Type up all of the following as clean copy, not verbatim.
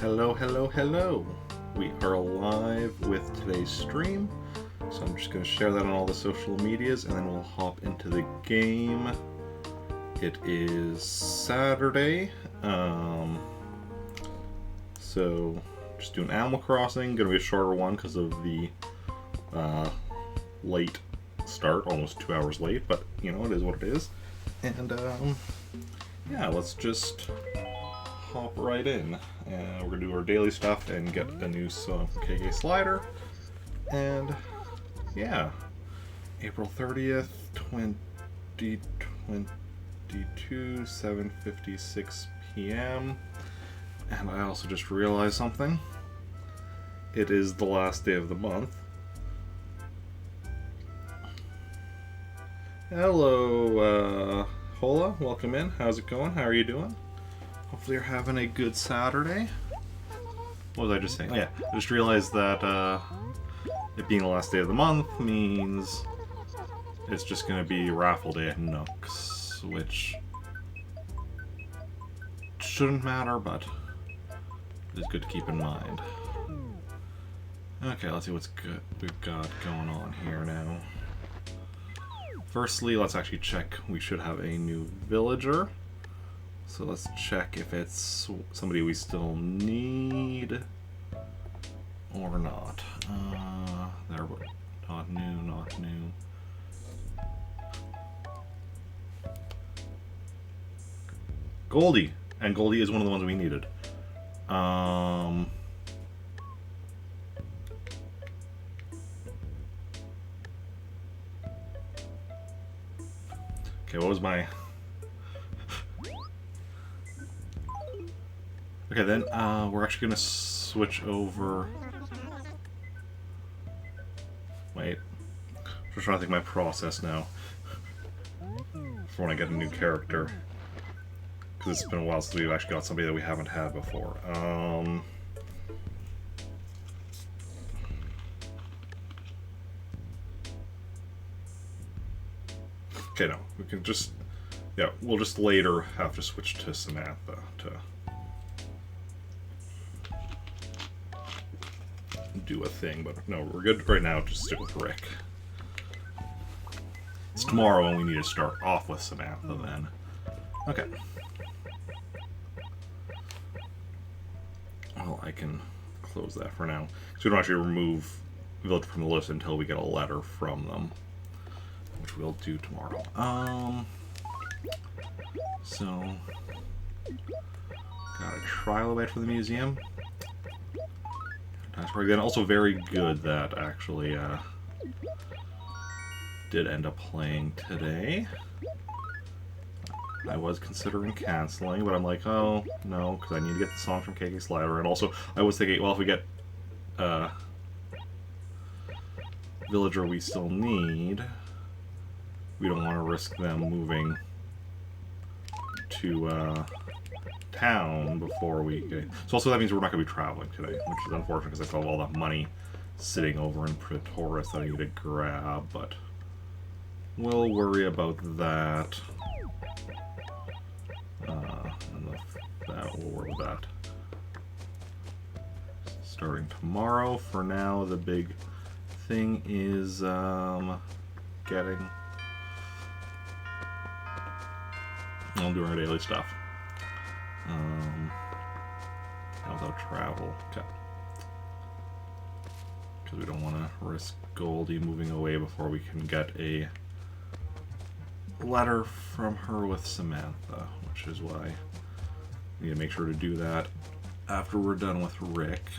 Hello, hello, hello. We are live with today's stream, so I'm just going to share that on all the social medias and then we'll hop into the game. It is Saturday, so just doing Animal Crossing. Going to be a shorter one because of the late start, almost 2 hours late, but you know, it is what it is. And yeah, let's just hop right in. And we're gonna do our daily stuff and get a new song from KK Slider. And yeah, April 30th, 2022, 7:56 p.m. And I also just realized something. It is the last day of the month. Hello, Hola, welcome in. How's it going? How are you doing? Hopefully you're having a good Saturday. What was I just saying? Yeah, I just realized that it being the last day of the month means it's just going to be raffle day at Nooks, which shouldn't matter, but it's good to keep in mind. Okay, let's see what's good we've got going on here now. Firstly, let's actually check. We should have a new villager. So let's check if it's somebody we still need or not. There, not new, not new. Goldie, and Goldie is one of the ones we needed. Okay, what was my... Okay, then we're actually gonna switch over. Wait, I'm just trying to think my process now for when I get a new character, because it's been a while since we've actually got somebody that we haven't had before. Okay, no, we can just, yeah, we'll just later have to switch to Samantha to do a thing, but no, we're good right now. Just stick with Rick. It's tomorrow when we need to start off with Samantha then. Okay. Well, I can close that for now. So we don't actually remove Village from the list until we get a letter from them, which we'll do tomorrow. So got a trial away for the museum. That's pretty good. Also very good that actually did end up playing today. I was considering canceling, but I'm like, oh, no, because I need to get the song from KK Slider. And also, I was thinking, well, if we get Villager we still need, we don't want to risk them moving to town before we get... So also that means we're not going to be traveling today, which is unfortunate because I still have all that money sitting over in Pretoris that I need to grab, but we'll worry about that. We'll worry about that starting tomorrow. For now, the big thing is getting... I'll do our daily stuff. Without travel. Okay. Because we don't want to risk Goldie moving away before we can get a letter from her with Samantha, which is why we need to make sure to do that after we're done with Rick.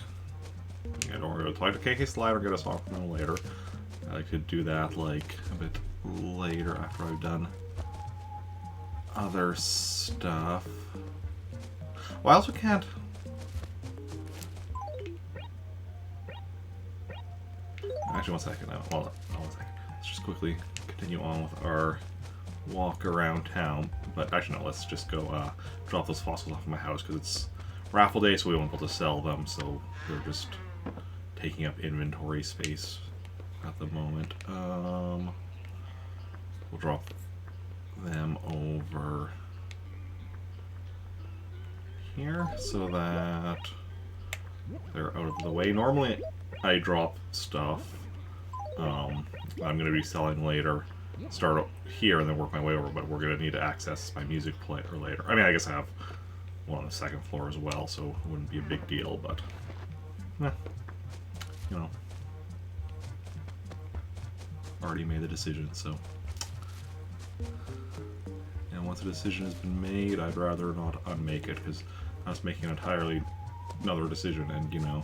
Yeah, don't worry, I'll talk to KK Slider, get us off from him later. I like to do that like a bit later after I've done other stuff. Well, I also can't... Actually, one second. Hold on, one second. Let's just quickly continue on with our walk around town. But actually, no, let's just go drop those fossils off of my house, because it's raffle day, so we won't be able to sell them, so they're just taking up inventory space at the moment. We'll drop them over here so that the way normally I drop stuff, I'm going to be selling later, start here and then work my way over, but we're going to need to access my music player later. I mean, I guess I have one on the second floor as well, so it wouldn't be a big deal, but, you know, already made the decision, so. And once a decision has been made, I'd rather not unmake it, because I was making entirely another decision, and, you know,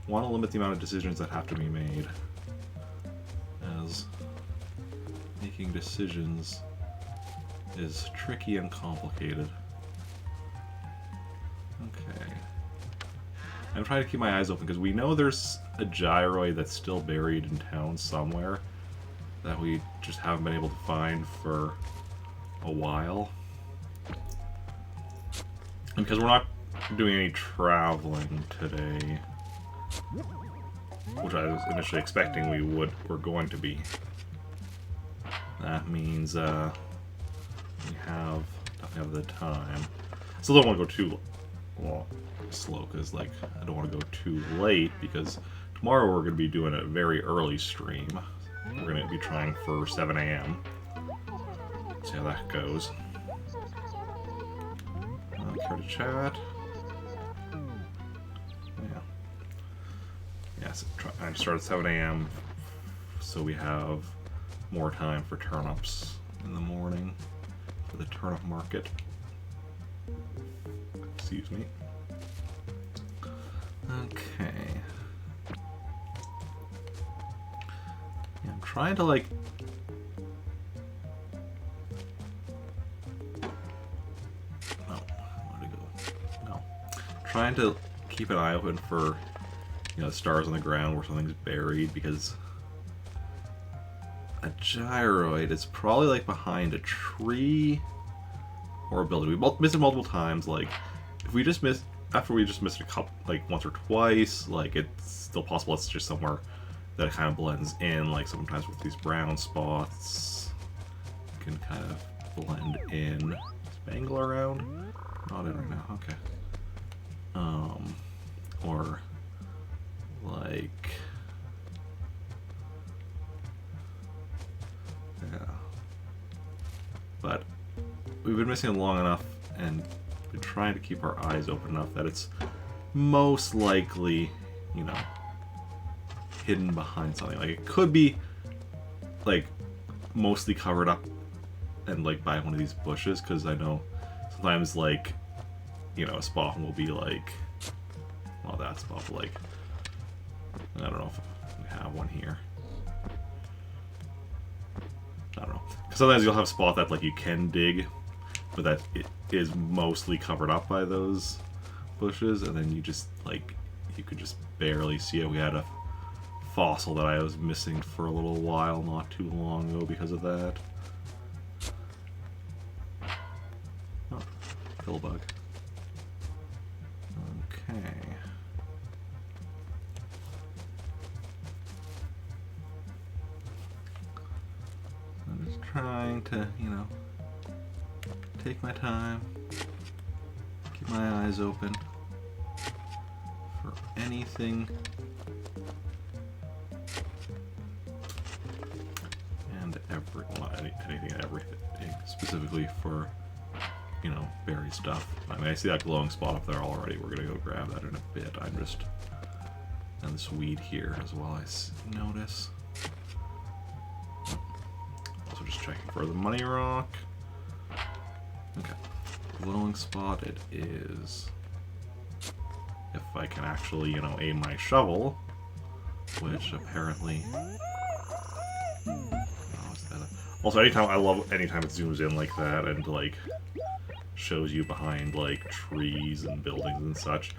want to limit the amount of decisions that have to be made, as making decisions is tricky and complicated. Okay. I'm trying to keep my eyes open, because we know there's a gyroid that's still buried in town somewhere that we just haven't been able to find for a while. And because we're not doing any traveling today, which I was initially expecting we're going to be, that means we definitely have the time. Still don't want to go too slow, because like I don't want to go too late, because tomorrow we're going to be doing a very early stream. We're going to be trying for 7 a.m. See how that goes. Care to chat? Yeah. Yes, I start at 7 a.m. so we have more time for turnips in the morning for the turnip market. Excuse me. Okay. Yeah, I'm trying to like... Oh, where'd it go? No. Trying to keep an eye open for, you know, stars on the ground where something's buried, because a gyroid is probably like behind a tree or a building. We missed it multiple times. Like, if we just missed, after we just missed a couple, like once or twice, like it's still possible it's just somewhere that it kind of blends in. Like sometimes with these brown spots, it can kind of blend in. Is Bangle around? Not in right now. Okay. Or like, yeah. But we've been missing it long enough and been trying to keep our eyes open enough that it's most likely, you know, hidden behind something. Like, it could be, like, mostly covered up and, like, by one of these bushes, because I know sometimes, like, you know, a spawn will be, like, well, that spot, but, like, I don't know if we have one here. I don't know. Because sometimes you'll have a spot that, like, you can dig, but that it is mostly covered up by those bushes, and then you just, like, you could just barely see it. We had a fossil that I was missing for a little while not too long ago because of that. Oh, Pillbug. Okay. I'm just trying to, you know, take my time, keep my eyes open for anything and anything and everything, specifically for, you know, berry stuff. I mean, I see that glowing spot up there already. We're gonna go grab that in a bit. I'm just, and this weed here as well, I notice. Also just checking for the money rock. Okay, glowing spot it is. If I can actually, you know, aim my shovel, which apparently. Oh, is that also, anytime it zooms in like that and like shows you behind like trees and buildings and such,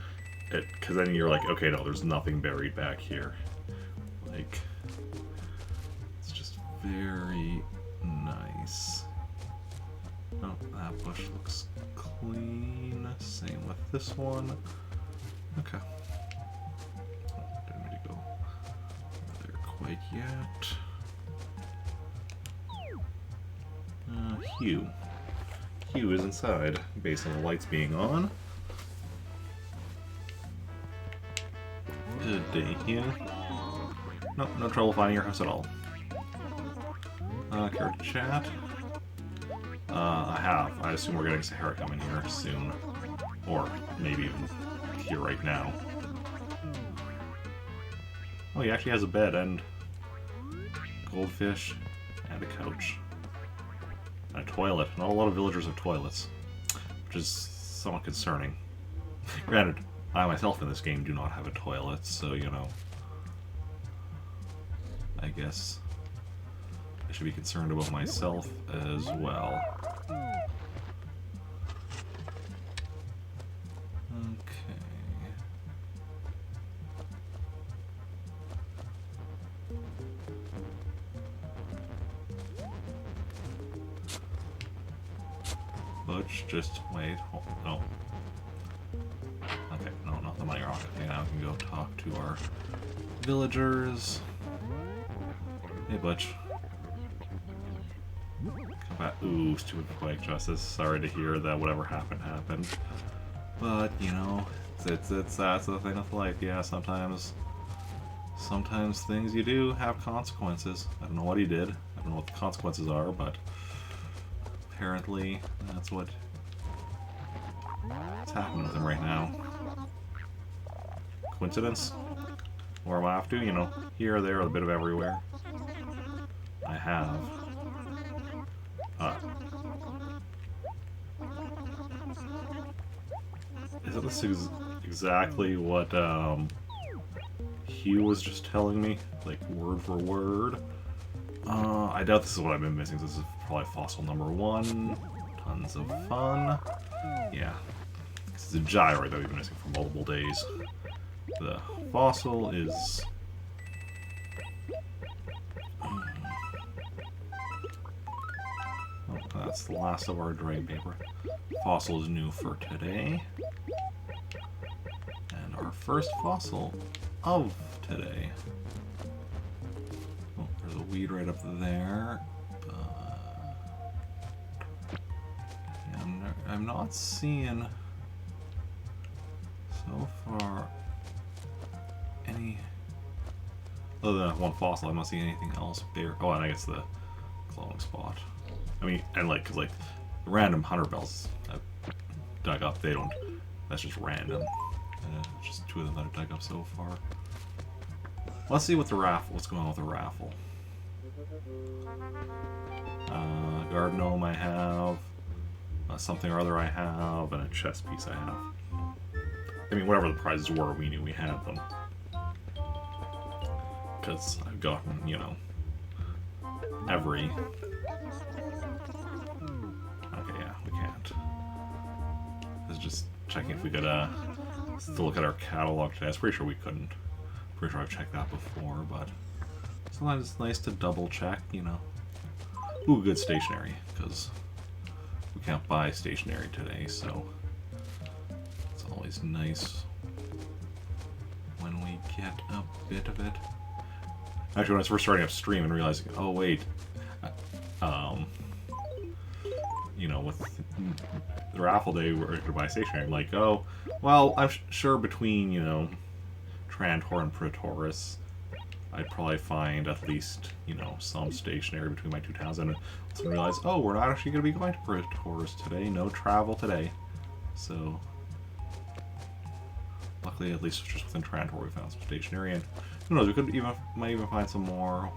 because then you're like, okay, no, there's nothing buried back here. Like, it's just very nice. Oh, that bush looks clean. Same with this one. Okay. Oh, didn't need to go there quite yet. Hugh. Hugh is inside, based on the lights being on. Good. Thank you. Nope, no trouble finding your house at all. Care to chat? I have. I assume we're getting Sahara coming here soon. Or maybe even here right now. Oh, he actually has a bed and goldfish and a couch. And a toilet. Not a lot of villagers have toilets, which is somewhat concerning. Granted, I myself in this game do not have a toilet, so, you know, I guess I should be concerned about myself as well. Okay. Butch, just wait. Oh, no. Okay, no, not the money rock. Okay, now we can go talk to our villagers. Hey, Butch. Come back. Ooh, stupid Quake Justice. Sorry to hear that whatever happened happened. But, you know, that's the thing with life. Yeah, sometimes things you do have consequences. I don't know what he did. I don't know what the consequences are, but apparently that's what's happening with him right now. Coincidence? Or am I off to? You know, here or there, a bit of everywhere. I have. Isn't this exactly what he was just telling me? Like, word for word? I doubt this is what I've been missing. This is probably fossil number 1. Tons of fun. Yeah. This is a gyroid that we've been missing for multiple days. The fossil is... Oh, that's the last of our dray paper. Fossil is new for today. And our first fossil of today. Oh, there's a weed right up there. Yeah, I'm not seeing so far any other than one fossil. I'm not seeing anything else bare. Oh, and I guess the glowing spot. I mean, and like, cause like random hunter bells I've dug up, they don't. That's just random. Just 2 of them that I've dug up so far. Let's see what the raffle. What's going on with the raffle? Garden gnome I have. Something or other I have, and a chess piece I have. I mean, whatever the prizes were, we knew we had them. Because I've gotten, you know, every... Okay, yeah, we can't. I was just checking if we could, still look at our catalog today. I was pretty sure we couldn't. Pretty sure I've checked that before, but... Sometimes it's nice to double check, you know. Ooh, good stationery, because we can't buy stationery today, so... It's always nice when we get a bit of it. Actually, when I was first starting up stream and realizing, oh wait, you know, with the raffle day, we're going to buy stationery. I'm like, oh, well, I'm sure between, you know, Trantor and Praetoris, I'd probably find at least, you know, some stationery between my 2 towns. And I realized, oh, we're not actually going to be going to Praetoris today. No travel today. So, luckily, at least just within Trantor, we found some stationery. And who knows, we might even find some more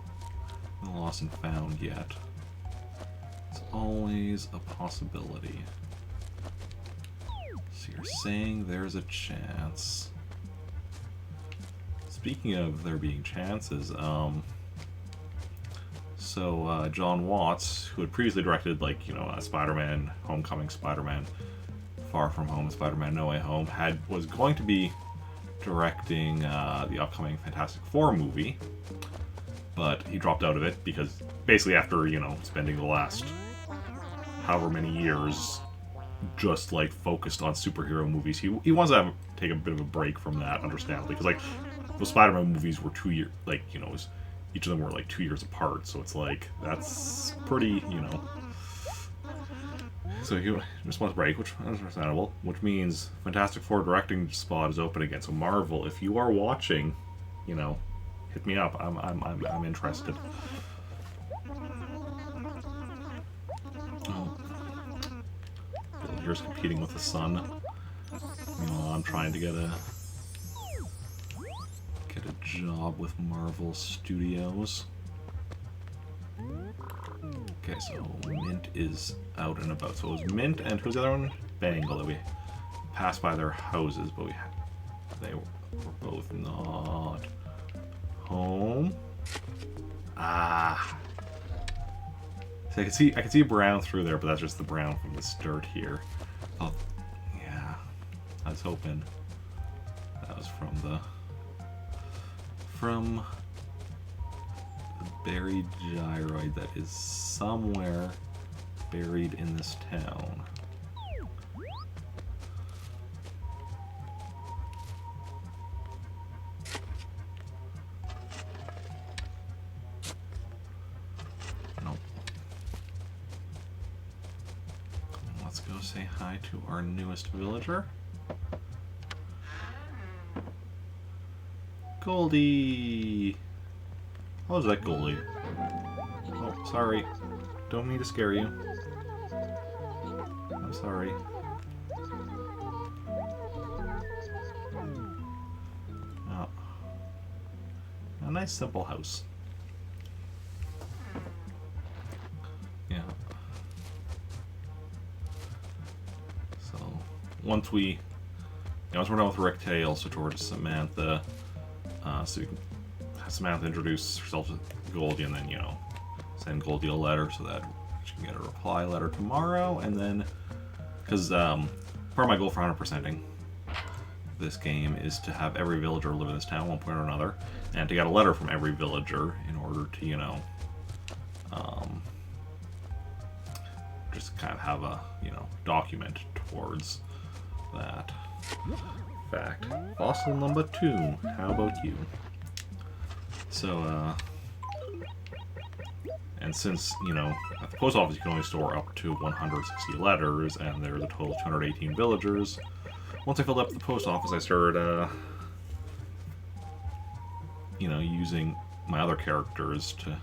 lost and found yet. It's always a possibility. So you're saying there's a chance. Speaking of there being chances, John Watts, who had previously directed, like, you know, Spider-Man, Homecoming, Spider-Man, Far From Home, Spider-Man No Way Home, was going to be directing the upcoming Fantastic Four movie, but he dropped out of it because basically after, you know, spending the last however many years just like focused on superhero movies, he wants to take a bit of a break from that, understandably, because like the Spider-Man movies were 2 years, like, you know, each of them were like 2 years apart, so it's like that's pretty, you know. So he just wants a break, which is understandable, which means Fantastic Four directing spot is open again. So Marvel, if you are watching, you know, hit me up. I'm interested. Oh. Villagers competing with the sun. Meanwhile, I'm trying to get a job with Marvel Studios. Okay, so Mint is out and about. So it was Mint and who's the other one? Bangle that we passed by their houses, but they were both not home. Ah. So I can see brown through there, but that's just the brown from this dirt here. Oh, yeah. I was hoping that was from the buried gyroid that is somewhere buried in this town. Nope. Let's go say hi to our newest villager. Goldie! How was that, Goldie? Oh, sorry. Don't mean to scare you. I'm sorry. Oh. A nice simple house. Yeah. So, once we're done with Rick Tail, so towards Samantha, so you can have Samantha introduce herself to Goldie, and then, you know, send Goldie a letter so that she can get a reply letter tomorrow, and then, because part of my goal for 100%ing this game is to have every villager live in this town at one point or another, and to get a letter from every villager in order to, you know, just kind of have a, you know, document towards that fact. Fossil number 2, how about you? So, and since, you know, at the post office you can only store up to 160 letters, and there's a total of 218 villagers, once I filled up the post office, I started, you know, using my other characters to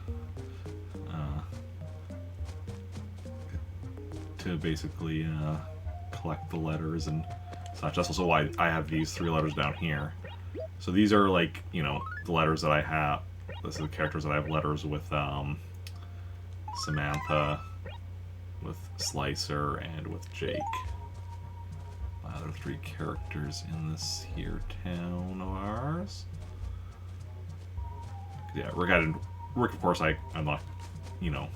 basically, collect the letters and such. That's also why I have these 3 letters down here. So these are, like, you know, the letters that I have. This is the characters that I have letters with, Samantha, with Slicer, and with Jake. My other 3 characters in this here town of ours. Yeah, Rick, of course, I'm not, you know,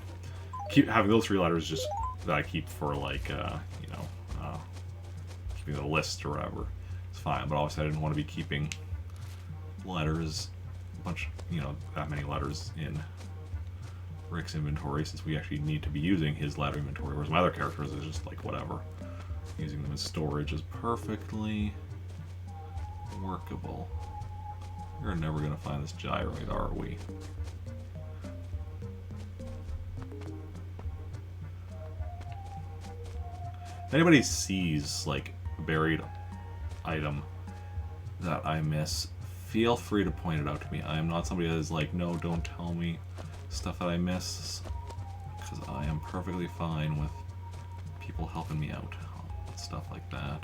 keep having those 3 letters just that I keep for, like, you know, keeping the list or whatever. It's fine, but obviously I didn't want to be keeping letters, you know, that many letters in Rick's inventory, since we actually need to be using his letter inventory, whereas my other characters is just like whatever. Using them as storage is perfectly workable. We're never gonna find this gyroid, are we? If anybody sees, like, a buried item that I miss, feel free to point it out to me. I am not somebody that is like, no, don't tell me stuff that I miss, because I am perfectly fine with people helping me out with stuff like that.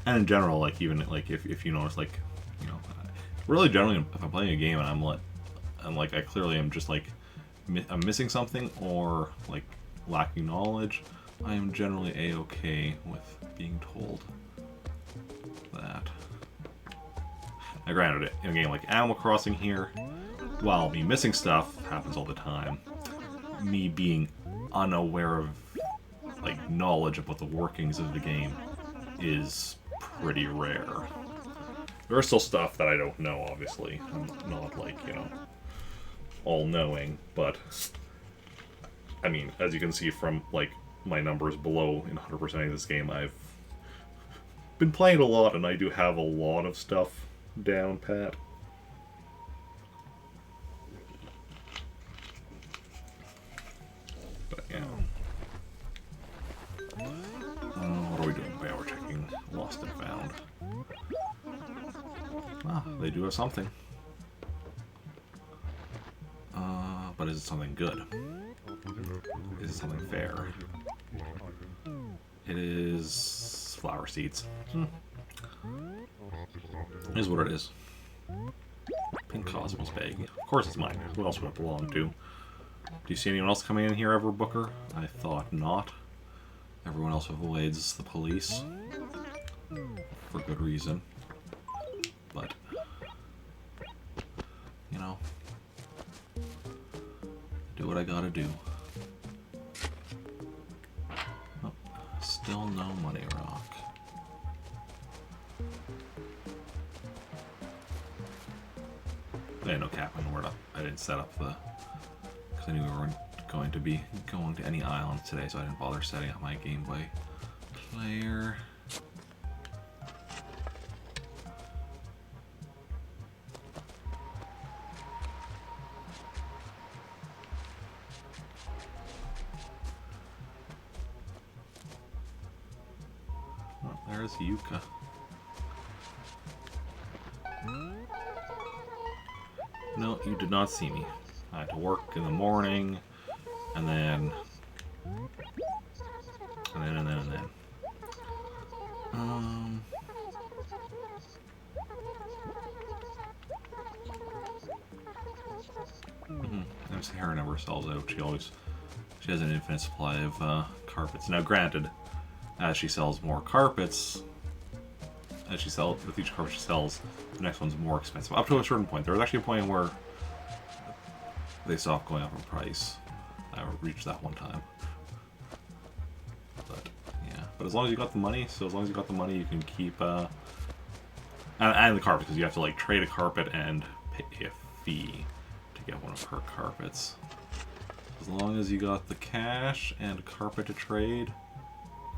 And in general, like, even like if you notice, like, you know, really generally if I'm playing a game and I'm like I clearly am just like I'm missing something or like lacking knowledge, I am generally a-okay with being told that. Now granted, in a game like Animal Crossing here, while me missing stuff happens all the time, me being unaware of, like, knowledge about the workings of the game is pretty rare. There is still stuff that I don't know, obviously. I'm not, like, you know, all-knowing, but I mean, as you can see from, like, my numbers below in 100%ing this game, I've been playing a lot, and I do have a lot of stuff down pat. they do have something. But is it something good? Is it something fair? It is flower seeds. It is what it is. Pink Cosmos bag. Of course it's mine. Who else would it belong to? Do you see anyone else coming in here ever, Booker? I thought not. Everyone else avoids the police. For good reason. But, you know, do what I gotta do. Oh, still no money rock. I had no cap on where I didn't set up the... Because I knew we weren't going to be going to any islands today, so I didn't bother setting up my Game Boy player. Oh, there's Yuka. No, you did not see me. I had to work in the morning, and then... And then. Sarah never sells out. She has an infinite supply of carpets. Now, granted, as she sells more carpets, with each carpet she sells, the next one's more expensive. Up to a certain point. There was actually a point where they stopped going up in price. I reached that one time. But, yeah. But as long as you got the money, you can keep, and the carpet, because you have to, like, trade a carpet and pay a fee to get one of her carpets. As long as you got the cash and a carpet to trade, you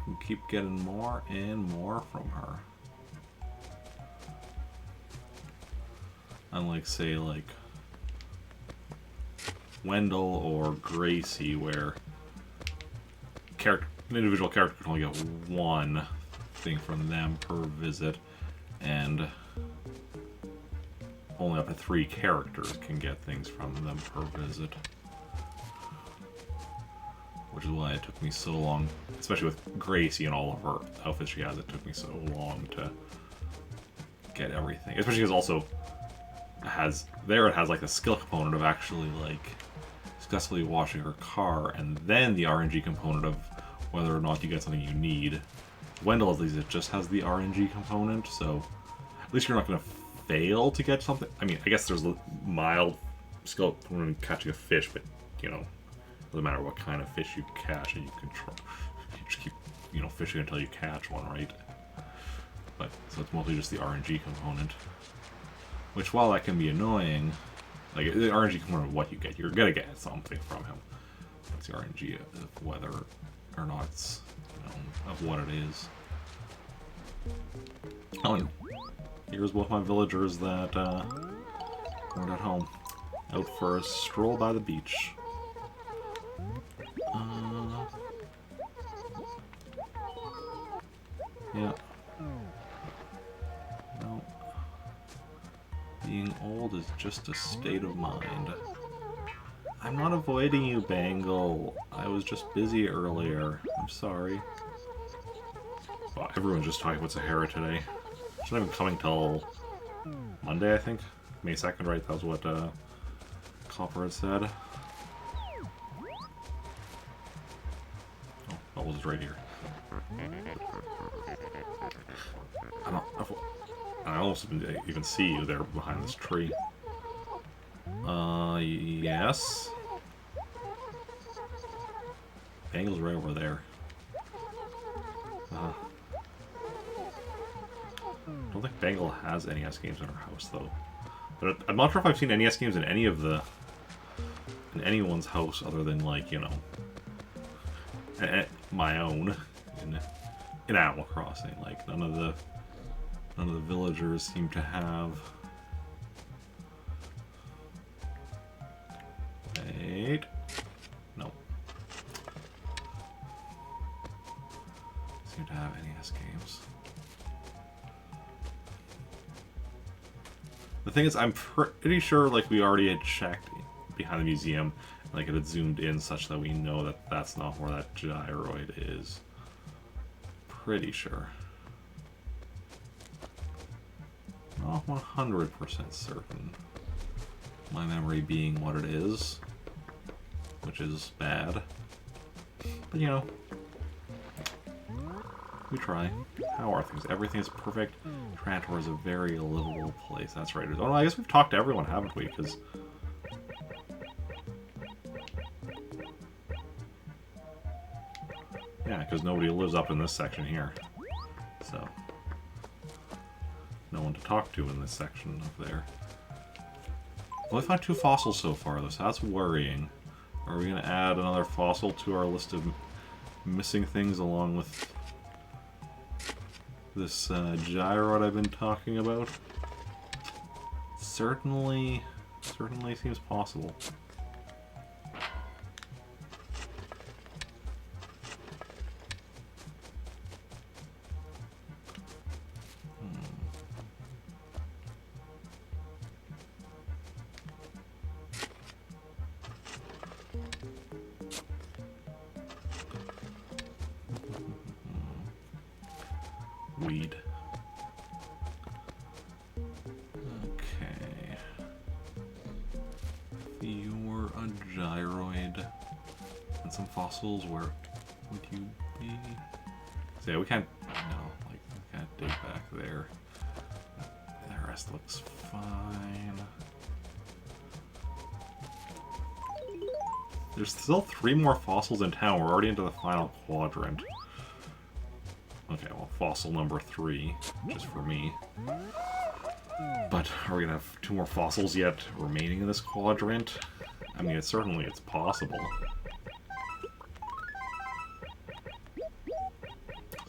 can keep getting more and more from her. Unlike, say, like Wendell or Gracie, where an individual character can only get one thing from them per visit, and only up to 3 characters can get things from them per visit. Which is why it took me so long, especially with Gracie and all of her outfits she has, it took me so long to get everything. Especially because also it has like the skill component of actually like successfully washing her car, and then the RNG component of whether or not you get something you need. Wendell, at least, it just has the RNG component, so at least you're not going to fail to get something. I mean, I guess there's a mild skill component in catching a fish, but, you know, doesn't matter what kind of fish you catch, and you just keep, you know, fishing until you catch one, right? But, so it's mostly just the RNG component. Which, while that can be annoying, like, the RNG component of what you get, you're gonna get something from him. It's the RNG of whether or not it's, you know, of what it is. Oh, and here's both my villagers that weren't at home. Out for a stroll by the beach. Yeah. No. Being old is just a state of mind. I'm not avoiding you, Bangle. I was just busy earlier. I'm sorry. Well, everyone's just talking about Sahara today. It's not even coming till Monday, I think. May 2nd, right? That was what Copper had said. Oh, Bubbles is right here. I almost didn't even see you there behind this tree. Yes. Bangle's right over there. I don't think Bangle has NES games in her house, though. But I'm not sure if I've seen NES games in anyone's house other than, like, you know, my own in Animal Crossing. Like, none of the villagers seem to have. Wait. No. Seem to have NES games. The thing is, I'm pretty sure like we already had checked behind the museum, like it had zoomed in such that we know that that's not where that gyroid is. Pretty sure. Not 100% certain. My memory being what it is, which is bad. But you know, we try. How are things? Everything is perfect. Trantor is a very livable place. That's right. Oh, I guess we've talked to everyone, haven't we? Because yeah, because nobody lives up in this section here. So no one to talk to in this section up there. Well, I found 2 fossils so far, though, so that's worrying. Are we going to add another fossil to our list of missing things along with this gyroid I've been talking about? Certainly seems possible. Weed. Okay. If you were a gyroid and some fossils, where would you be? So yeah, we can't. No, like we can't dig back there. The rest looks fine. There's still 3 more fossils in town. We're already into the final quadrant. Okay, well, fossil number 3, just for me. But are we gonna have 2 more fossils yet remaining in this quadrant? I mean, it's possible.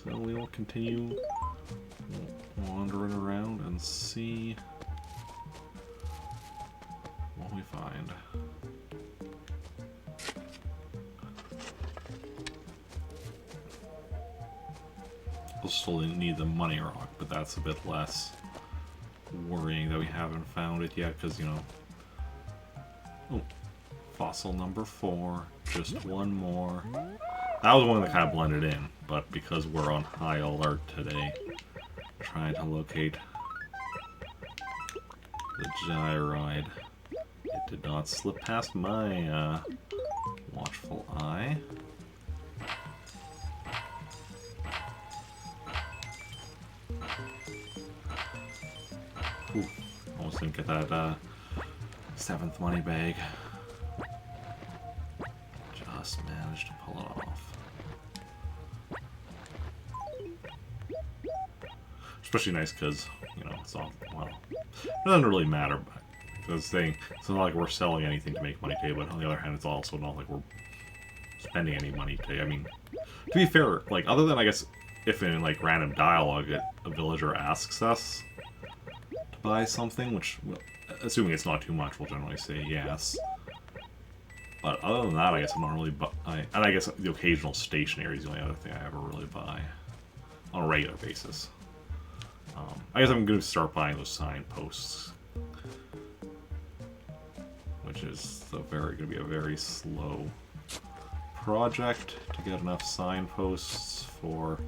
So we will continue wandering around and see what we find. We'll still need the money rock, but that's a bit less worrying that we haven't found it yet, because, you know... Oh, fossil number 4, just 1 more. That was one that kind of blended in, but because we're on high alert today, trying to locate the gyroid, it did not slip past my watchful eye. Ooh, almost didn't get that 7th money bag. Just managed to pull it off. Especially nice because, you know, it's not, well, it doesn't really matter, but this thing, it's not like we're selling anything to make money today, but on the other hand, it's also not like we're spending any money today. I mean, to be fair, like, other than, I guess, if in, like, random dialogue, a villager asks us to buy something, which, assuming it's not too much, we'll generally say yes. But other than that, I guess I'm not really and I guess the occasional stationery is the only other thing I ever really buy on a regular basis. I guess I'm going to start buying those signposts, which is going to be a very slow project to get enough signposts for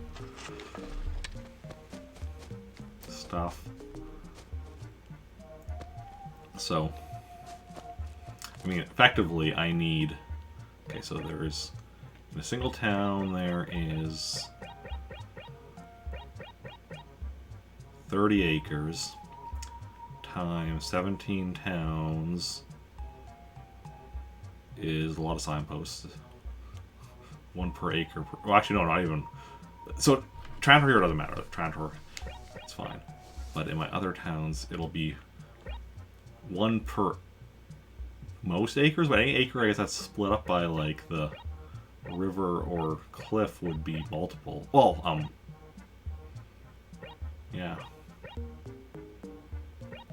stuff. So, I mean, effectively, I need... Okay, so there's... In a single town, there is 30 acres times 17 towns is a lot of signposts. 1 per acre. Well, actually, no, not even. So, Trantor here doesn't matter. Trantor, it's fine. But in my other towns, it'll be 1 per most acres, but any acre, I guess that's split up by, like, the river or cliff would be multiple. Well, yeah.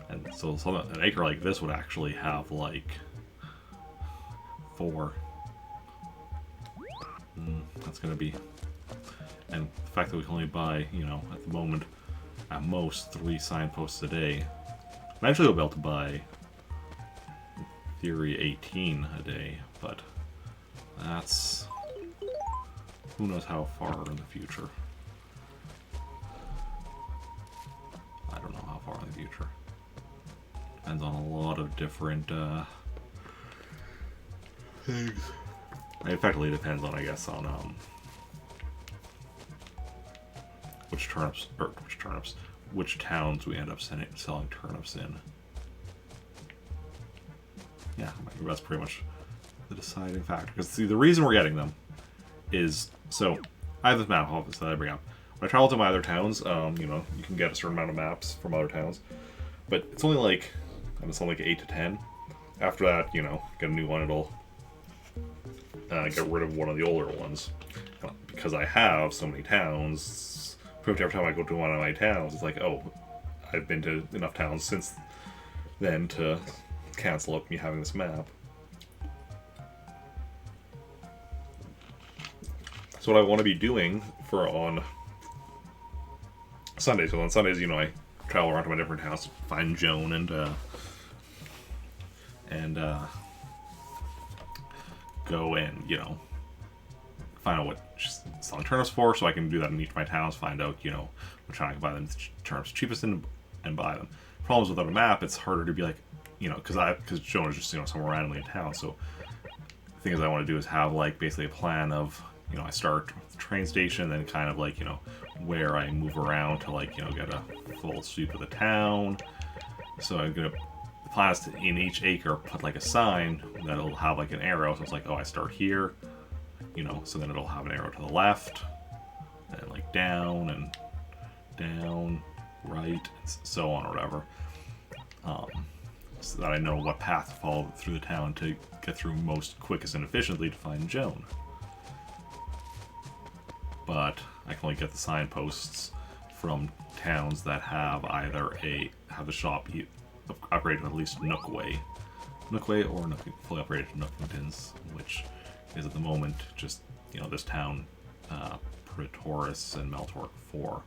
And so an acre like this would actually have, like, 4. That's gonna be... And the fact that we can only buy, you know, at the moment, at most 3 signposts a day Eventually, we'll be able to buy, in theory, 18 a day, but that's who knows how far in the future. I don't know how far in the future. Depends on a lot of different things. It effectively depends on, I guess, on which towns we end up selling turnips in. Yeah, that's pretty much the deciding factor. Because see, the reason we're getting them is, so I have this map office that I bring up. When I travel to my other towns, you know, you can get a certain amount of maps from other towns, but it's only like, it's only like 8 to 10. After that, you know, get a new one, it'll get rid of one of the older ones. Because I have so many towns, pretty much every time I go to one of my towns, it's like, oh, I've been to enough towns since then to cancel out me having this map. So what I want to be doing for on Sundays, so on Sundays, you know, I travel around to my different towns to find Joan and go and, you know, find out what she's selling turnips for, so I can do that in each of my towns, find out, you know, which one I can buy them turnips cheapest in and buy them. Problems without a map, it's harder to be like, you know, because Joan is just, you know, somewhere randomly in town, so the thing is I want to do is have, like, basically a plan of, you know, I start with the train station, then kind of, like, you know, where I move around to, like, you know, get a full sweep of the town. So I'm gonna, the plan is to, in each acre, put, like, a sign that'll have, like, an arrow, so it's like, oh, I start here, you know, so then it'll have an arrow to the left, and, like, down, and down, right, and so on, or whatever. So that I know what path to follow through the town to get through most quickest and efficiently to find Joan. But I can only get the signposts from towns that have either have a shop upgraded to at least Nookway, or fully upgraded to Nookingtons, which is at the moment just, you know, this town, Praetoris and Meltork 4.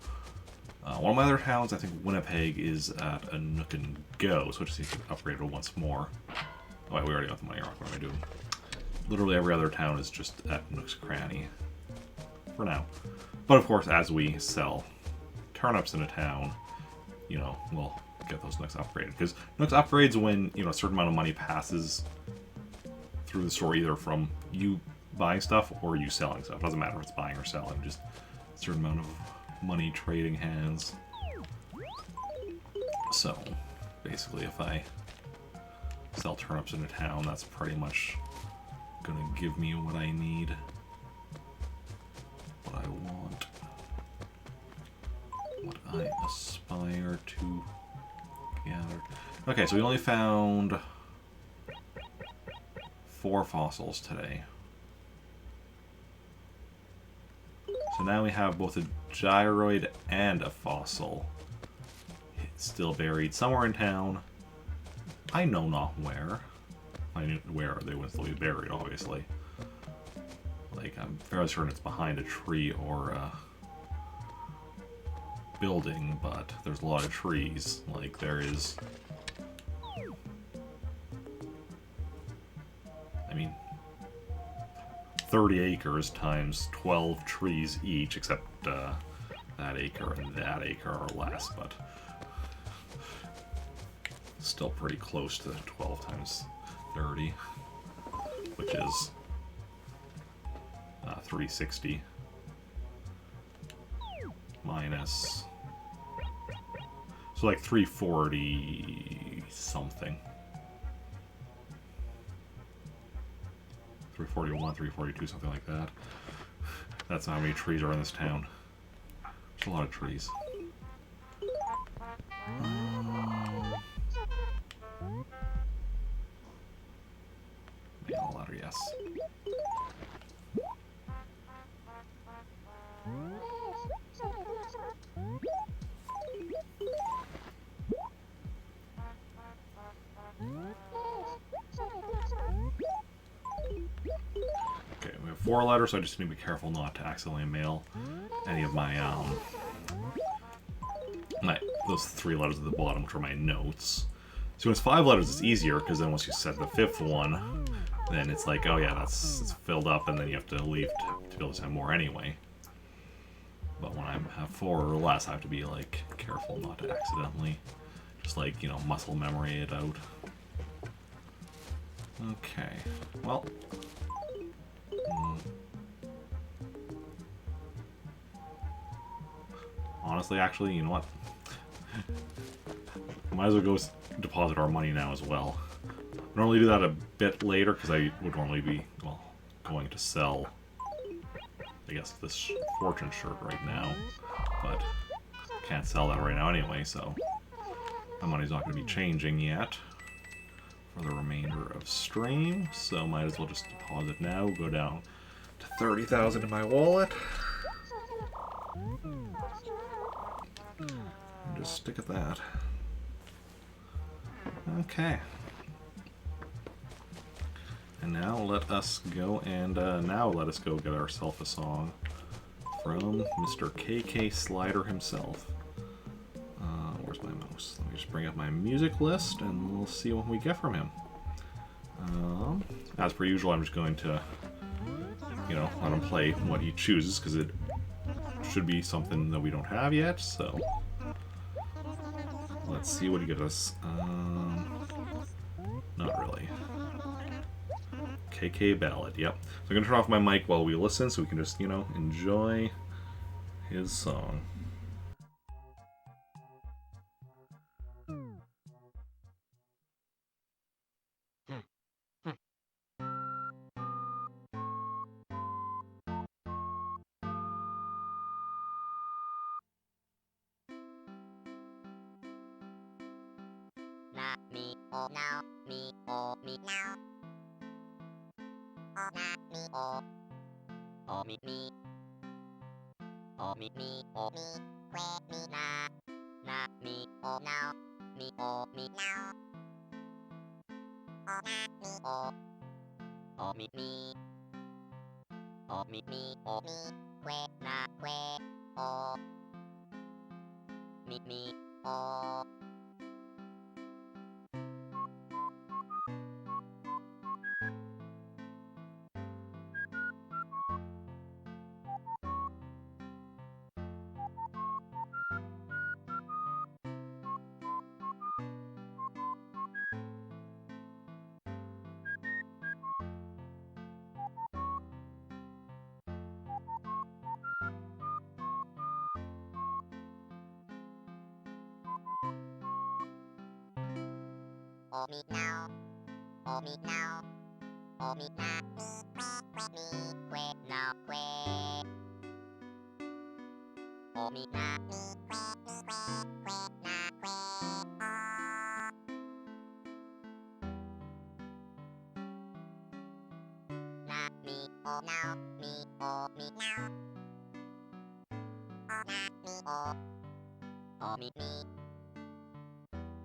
One of my other towns, I think Winnipeg, is at a Nook and Go, so I just need to upgrade it once more. Oh, wait, we already got the money rock. What am I doing? Literally every other town is just at Nook's Cranny. For now. But of course, as we sell turnips in a town, you know, we'll get those Nooks upgraded. Because Nooks upgrades when, you know, a certain amount of money passes through the store, either from you buying stuff or you selling stuff. It doesn't matter if it's buying or selling, just a certain amount of money trading hands. So, basically, if I sell turnips in a town, that's pretty much gonna give me what I need. What I want. What I aspire to gather. Okay, so we only found 4 fossils today. So now we have both a gyroid and a fossil still buried somewhere in town. I know not where. I knew where they would still be buried, obviously. Like, I'm fairly certain it's behind a tree or a building, but there's a lot of trees. Like, there is... I mean, 30 acres times 12 trees each, except that acre and that acre are less, but still pretty close to 12 times 30, which is 360 minus, so like 340 something. 341, 342, something like that. That's how many trees are in this town. There's a lot of trees. Mail letter, yes. Okay, we have 4 letters, so I just need to be careful not to accidentally mail any of my those 3 letters at the bottom, which are my notes. So when it's 5 letters, it's easier, because then once you set the 5th one, then it's like, oh yeah, it's filled up, and then you have to leave to be able to have more anyway. But when I have 4 or less, I have to be, like, careful not to accidentally just, like, you know, muscle memory it out. Okay, well... Honestly, actually, you know what? Might as well go deposit our money now as well. I normally do that a bit later, because I would normally be, well, going to sell, I guess, this fortune shirt right now. But can't sell that right now anyway, so my money's not going to be changing yet for the remainder of stream. So might as well just deposit now, go down to 30,000 in my wallet. And just stick at that. Okay. And now let us go get ourselves a song from Mr. KK Slider himself. Where's my mouse? Let me just bring up my music list and we'll see what we get from him. As per usual, I'm just going to, you know, let him play what he chooses, because it should be something that we don't have yet, so let's see what he gives us. Not really. KK Ballad, yep. So I'm going to turn off my mic while we listen so we can just, you know, enjoy his song. Na me oh now, me oh me now. Oh na me oh me me. Oh me oh me, que me na me oh now, me oh me now. Oh na me oh me me. Oh me oh me, que na que oh me oh. Oh me now, oh me now, oh me na me que now que. Oh me na me que na que oh. Na me oh now, me oh me now. Oh na me oh me me.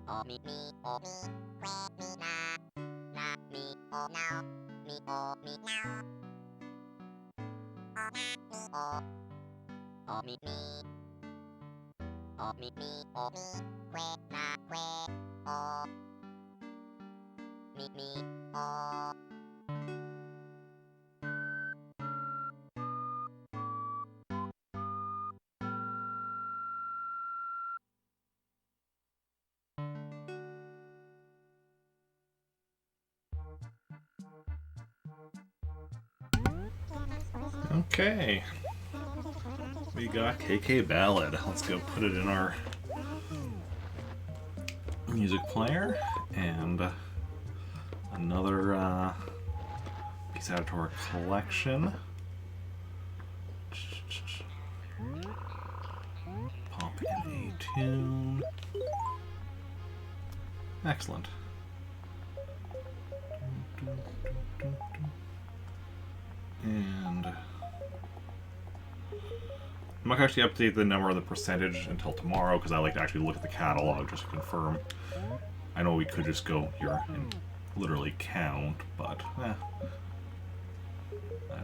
Oh me oh me, que me na me oh now, me oh me now. Oh na me oh me me. Oh me oh me, que na que oh. Me oh. Okay. We got KK Ballad. Let's go put it in our music player. And another piece out to our collection. Pop in a tune. Excellent. And I'm not going to actually update the number of the percentage until tomorrow, because I like to actually look at the catalog just to confirm. I know we could just go here and literally count, but I'd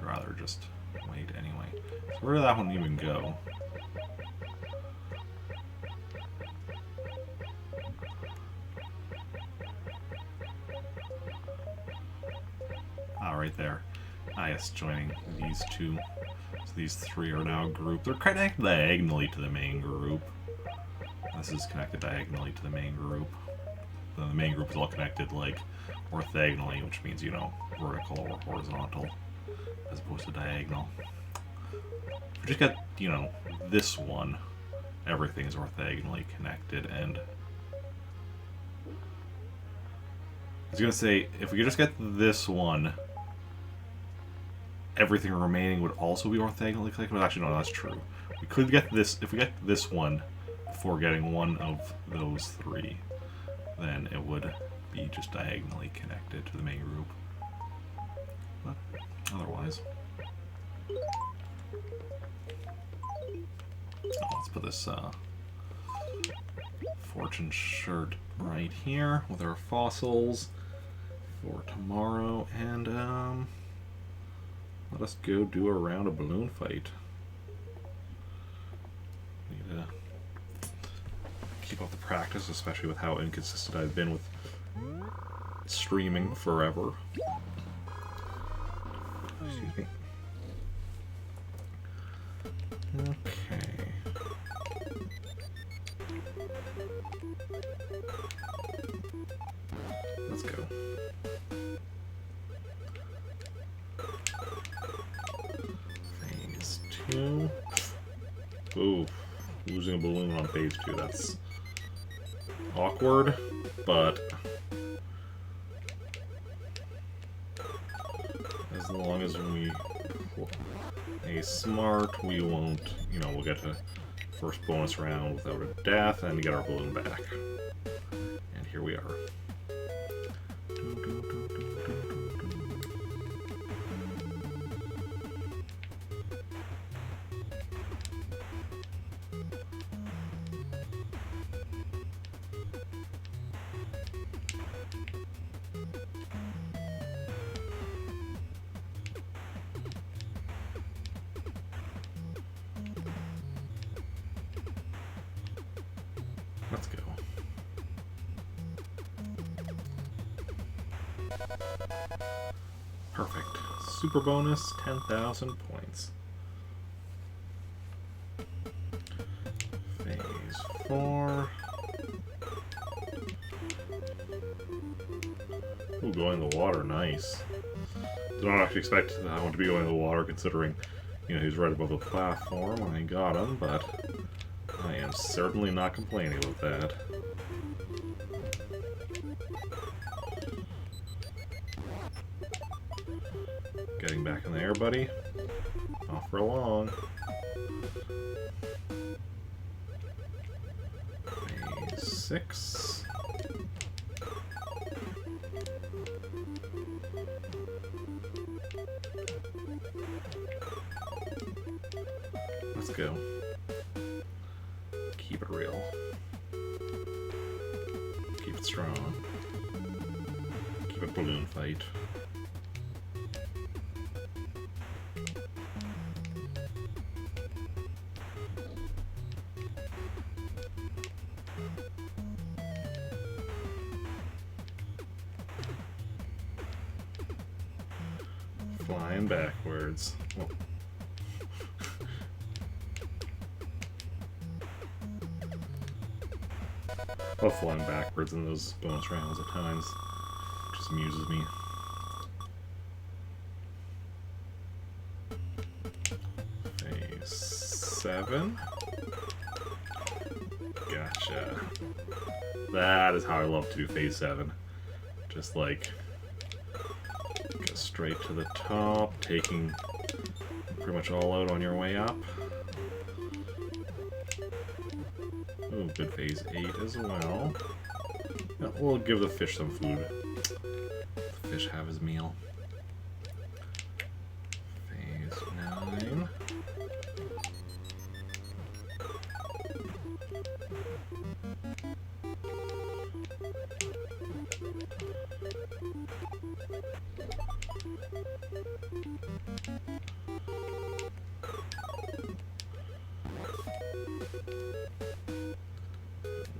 rather just wait anyway. So where did that one even go? right there. Yes, joining these two. So these three are now grouped. They're connected diagonally to the main group. This is connected diagonally to the main group. The main group is all connected like orthogonally, which means, you know, vertical or horizontal, as opposed to diagonal. If we just got, you know, this one, everything is orthogonally connected, and I was gonna say, if we could just get this one, everything remaining would also be orthogonally connected. But actually, no, that's true. We could get this, if we get this one before getting one of those three, then it would be just diagonally connected to the main group. But otherwise, let's put this fortune shirt right here with our fossils for tomorrow, and let us go do a round of balloon fight. Need to keep up the practice, especially with how inconsistent I've been with streaming forever. Excuse me. Okay. Let's go. Phase 2. Ooh, losing a balloon on phase 2, that's awkward, but as long as we play smart, we won't, you know, we'll get to first bonus round without a death and get our balloon back. And here we are. Let's go. Perfect. Super bonus, 10,000 points. Phase 4. Ooh, going in the water, nice. Did not actually expect that one to be going in the water, considering, you know, he's right above the platform when I got him, but I am certainly not complaining about that. Getting back in the air, buddy. Off for long. Phase 6. Let's go. Keep it real. Keep it strong. Keep it balloon fight. Flying backwards. Oh. I love flying backwards in those bonus rounds at times. It just amuses me. Phase 7. Gotcha. That is how I love to do phase 7. Just like go straight to the top, taking pretty much all out on your way up. Ooh, good phase 8 as well. Yeah, we'll give the fish some food. The fish have his meal. Phase 9.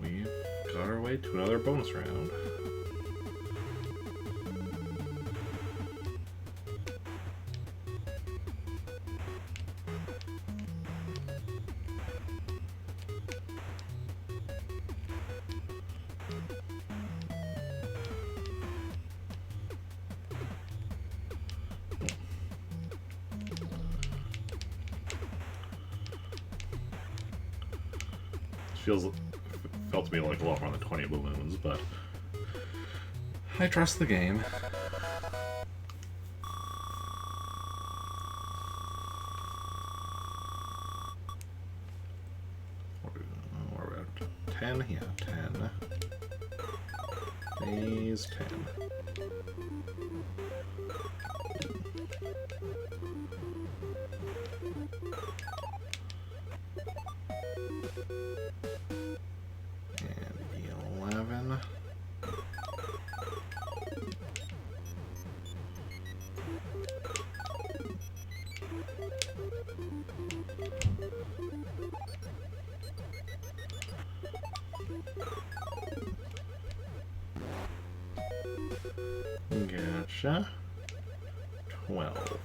We've got our way to another bonus round. felt to me like a lot more than 20 balloons, but I trust the game. What are we at? 10? Yeah, 10. Phase 10. And 11. Gotcha. 12.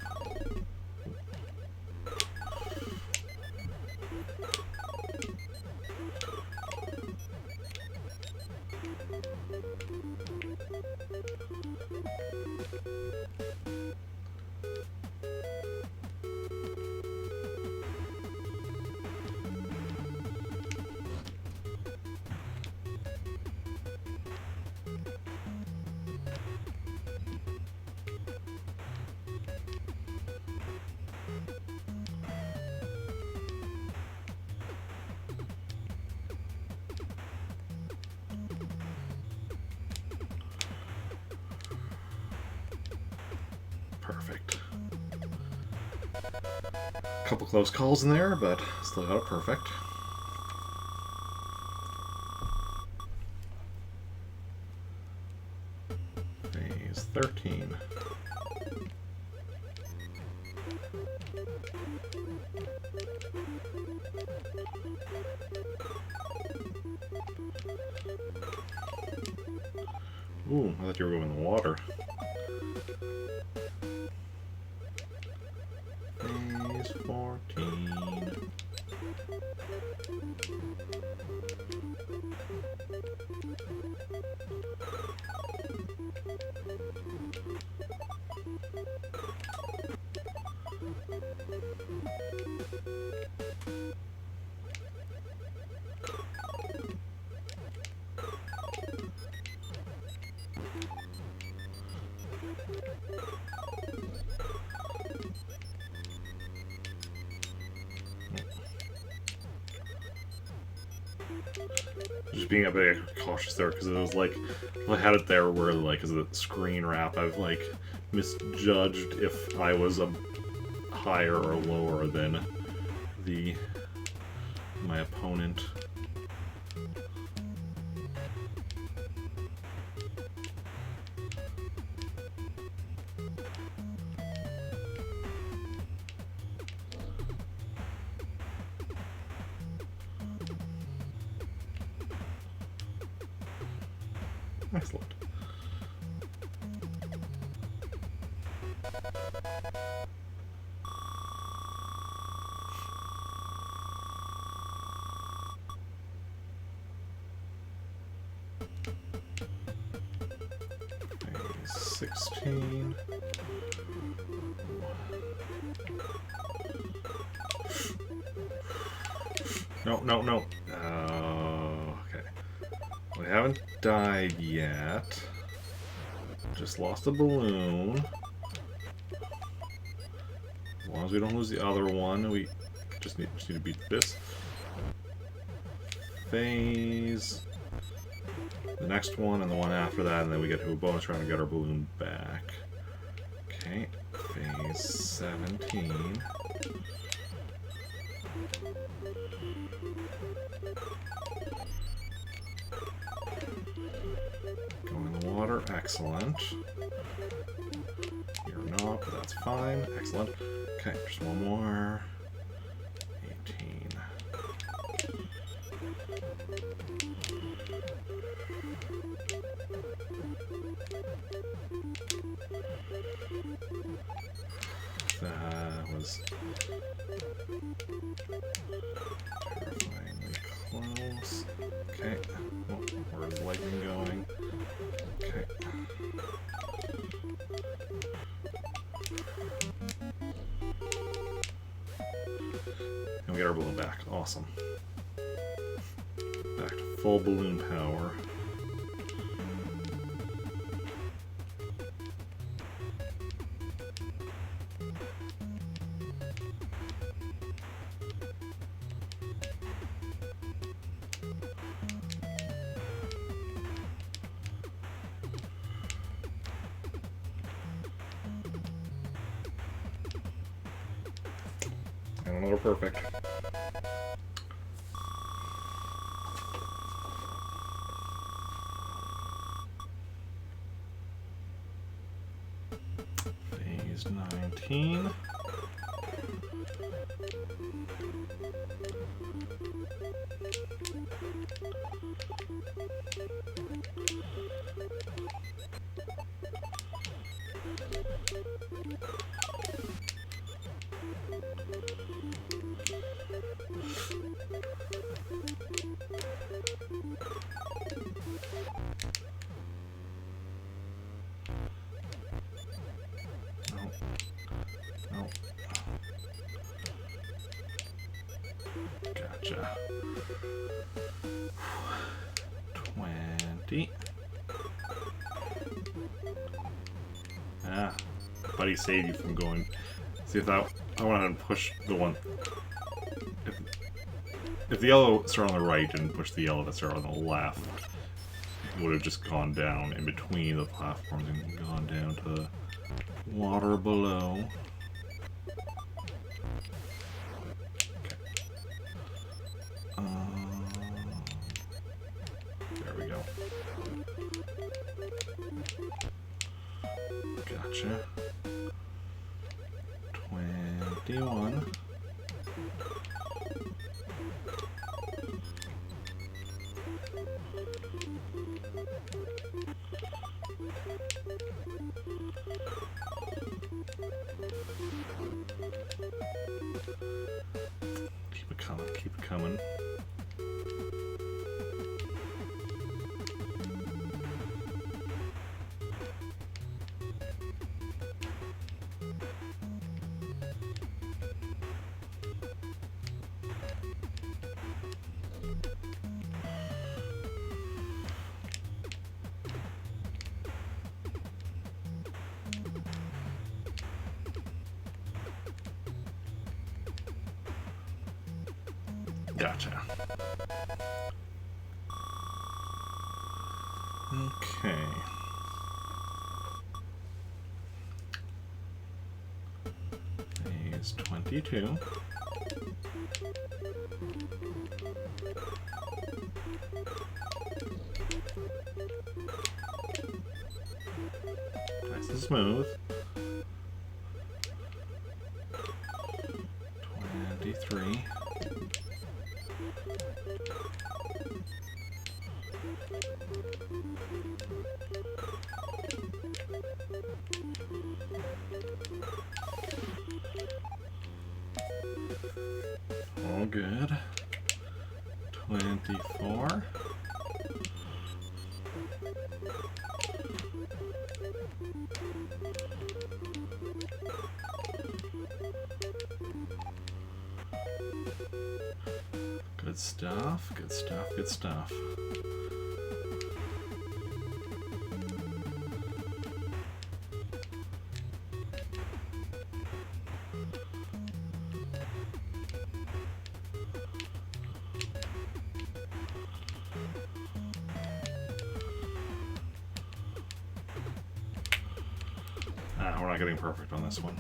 Perfect. Couple close calls in there, but still got it perfect. Phase 13. Ooh, I thought you were going in the water. Phase 14. Just being a bit cautious there because it was like I had it there where like as a screen wrap I've like misjudged if I was a higher or lower than my opponent. Excellent. Phase 16. No, no, no. Okay. We haven't died yet. Just lost a balloon. As long as we don't lose the other one, we just need to beat this. Phase. The next one and the one after that, and then we get to a bonus round and get our balloon back. Okay. Phase 17. Water, excellent. You're not, but that's fine. Excellent. Okay, just one more. 18. That was terrifyingly close. Okay. Oh, where's lightning going? Okay. And we get our balloon back. Awesome. full balloon power. And another perfect. Phase 19. Nope. Gotcha. 20. Ah, buddy saved you from going. See if I wanted to push the one. If the yellow started on the right and pushed the yellow that started on the left, it would have just gone down in between the platforms and gone down to the water below. There we go. Gotcha. 21. Keep it coming, keep it coming. Gotcha. Okay. Phase 22. Nice and smooth. 23. All good. 24. Good stuff, good stuff, good stuff. We're not getting perfect on this one.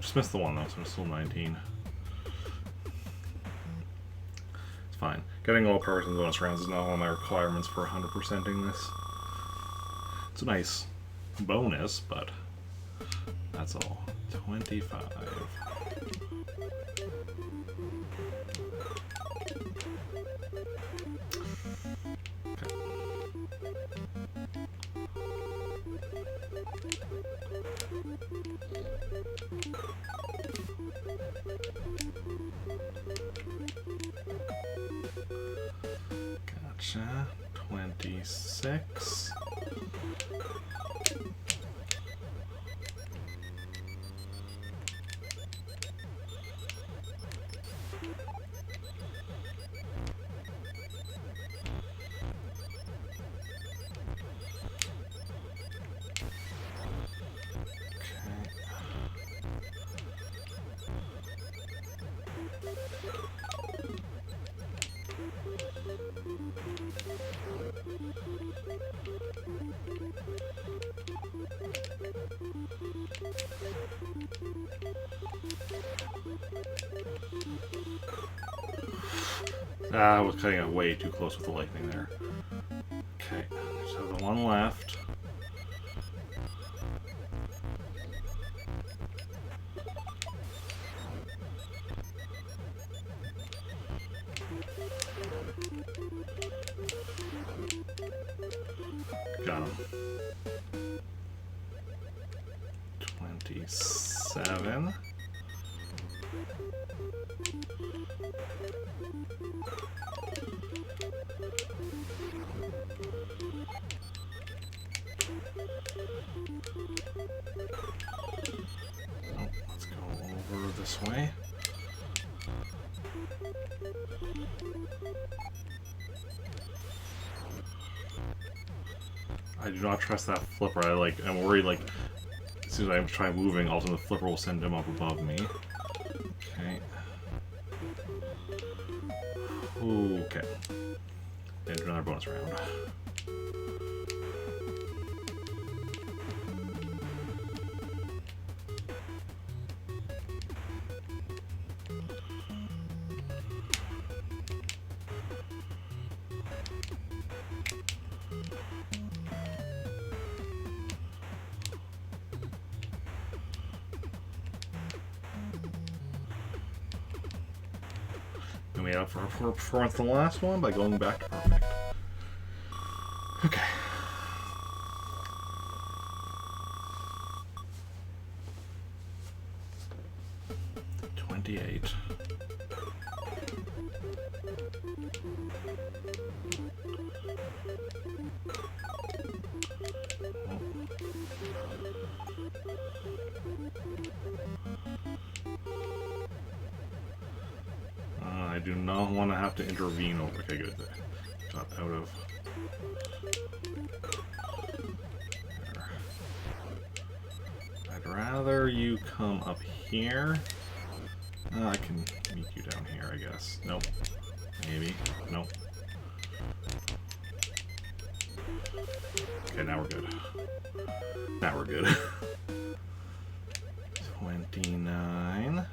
Just missed the one though, so it's still 19. It's fine. Getting all perfect in the bonus rounds is not one of my requirements for 100%ing this. It's a nice bonus, but that's all. 25. Gotcha. 26. Ah, I was cutting it way too close with the lightning there. Okay, just have the one left. Got him. 27. Oh, let's go over this way. I do not trust that flipper. I'm worried like as soon as I try moving, ultimately the flipper will send him up above me. Okay. Okay. And another bonus round. We made up for our poor performance in the last one by going back to perfect. Okay. $28. I do not want to have to intervene over. Okay, good. Got out of. There. I'd rather you come up here. I can meet you down here, I guess. Nope. Maybe. Nope. Okay, now we're good. Now we're good. 29.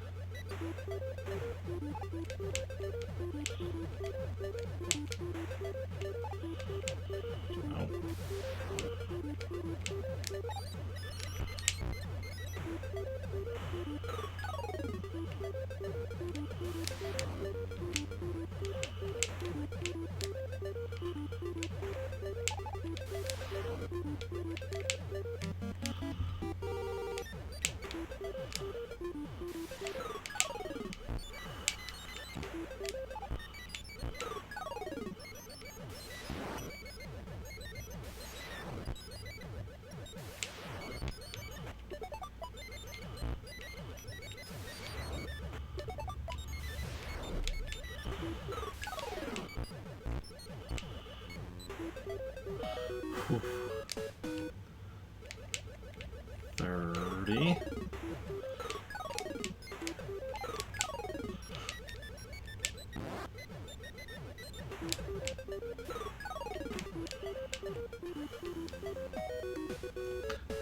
Nope. Whew. 30.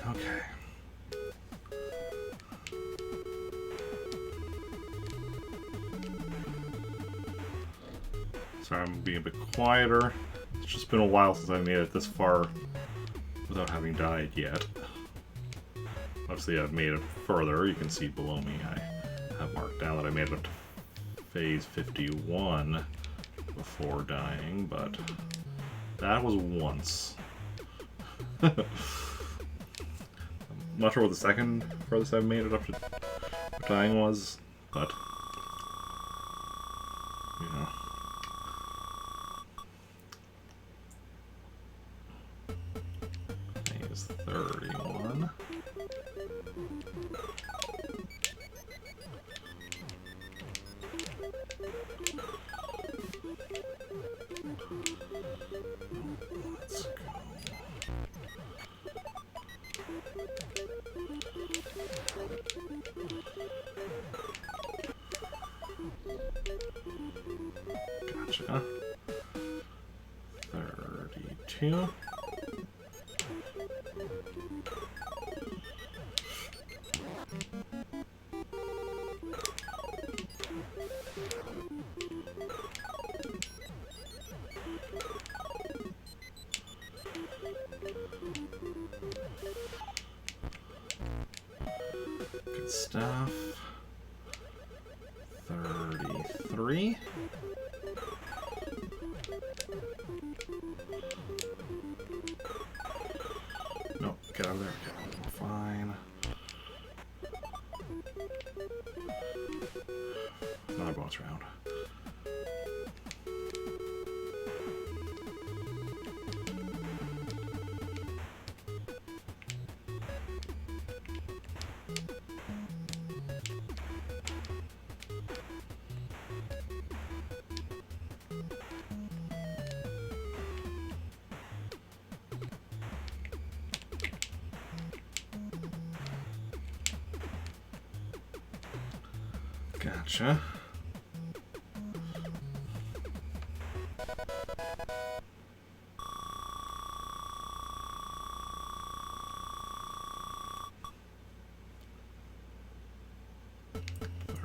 Okay. Sorry, I'm being a bit quieter. It's just been a while since I made it this far without having died yet. Obviously, I've made it further. You can see below me I have marked down that I made it up to phase 51 before dying, but that was once. I'm not sure what the second furthest I've made it up to dying was, but you know. Phase 31. Let's go. Gotcha. 32. Good stuff. 33. No, get out of there. Okay, fine. Another bonus round. Gotcha.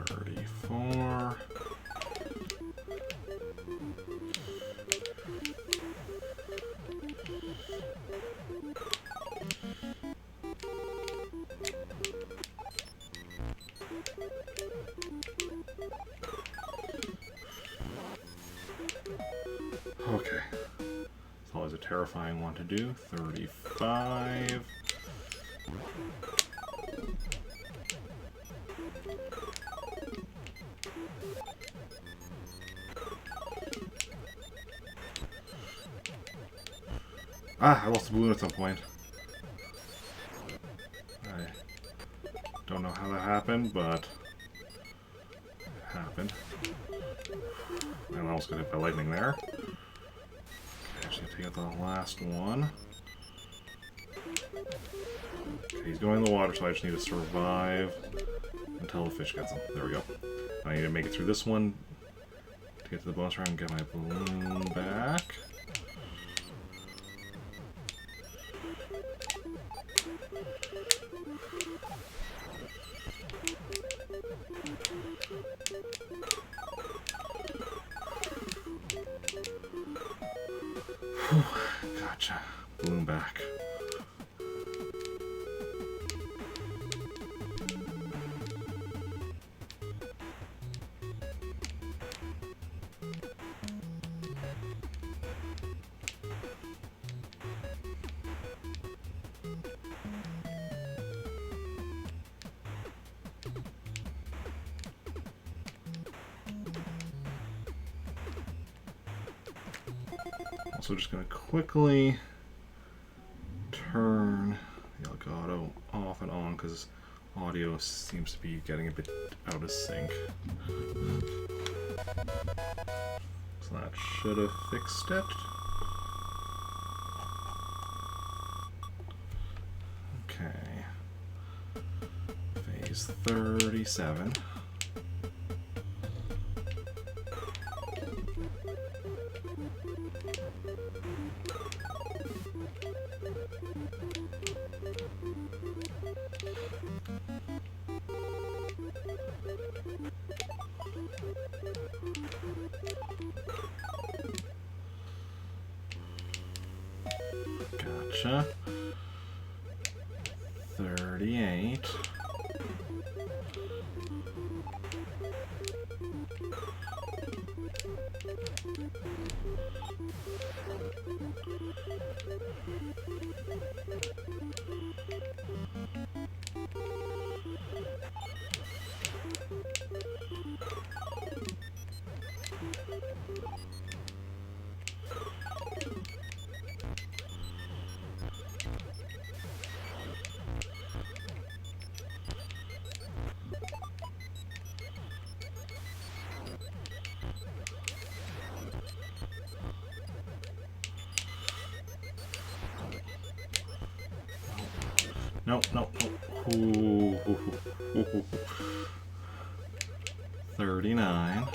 $34. Okay. It's always a terrifying one to do. 35. Ah, I lost the balloon at some point. I don't know how that happened, but it happened. I almost got hit by lightning there. Okay, I just need to take out the last one. Okay, he's going in the water, so I just need to survive until the fish gets him. There we go. I need to make it through this one to get to the bonus round and get my balloon back. Gotcha. Balloon back. Also just going to quickly turn the Elgato off and on because audio seems to be getting a bit out of sync. So that should have fixed it. Okay. Phase 37. Gotcha. 38. No, no, no. Ooh. 39.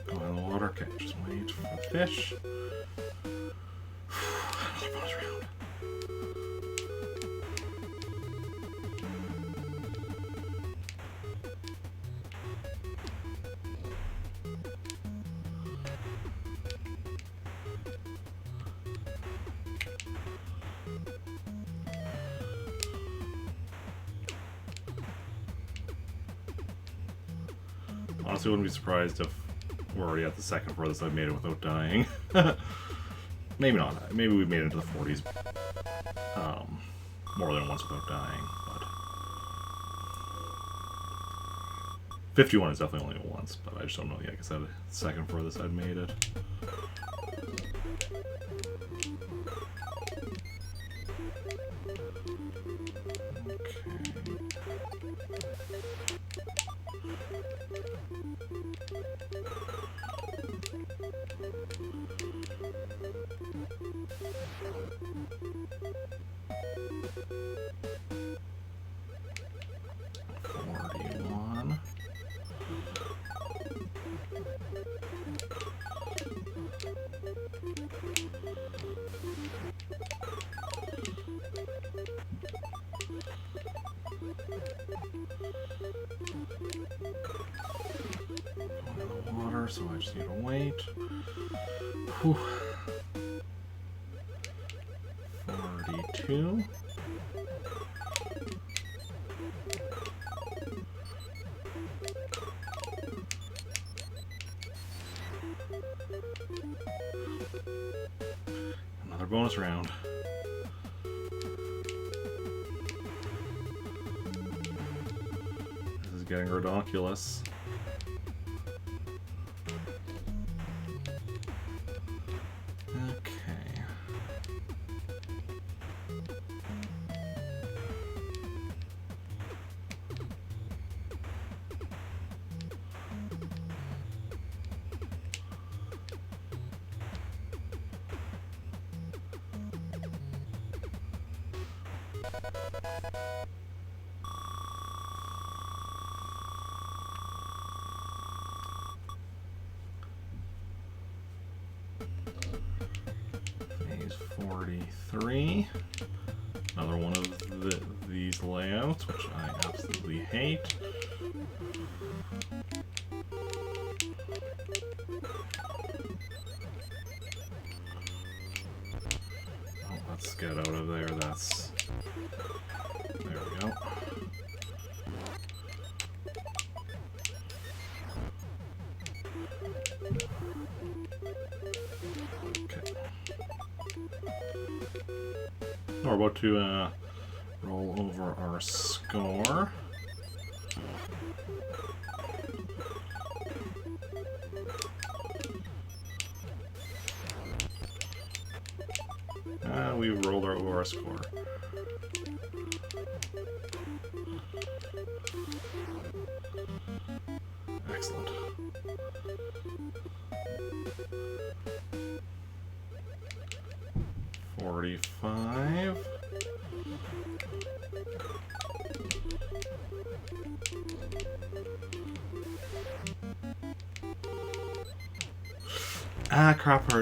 Go in the water. Okay, just wait for the fish. Another bonus round. Honestly, wouldn't be surprised if we're already at the second furthest I've made it without dying. Maybe not. Maybe we've made it into the 40s more than once without dying, but 51 is definitely only once, but I just don't know. Like I said, second furthest I'd made it. Water, so I just need to wait. Whew. 42. Another bonus round. This is getting ridiculous. Phase 43. Another one of these layouts, which I absolutely hate. Oh, let's get out of there. That's... There we go. Okay. We're about to roll over our score. We rolled over our score. Excellent. $45.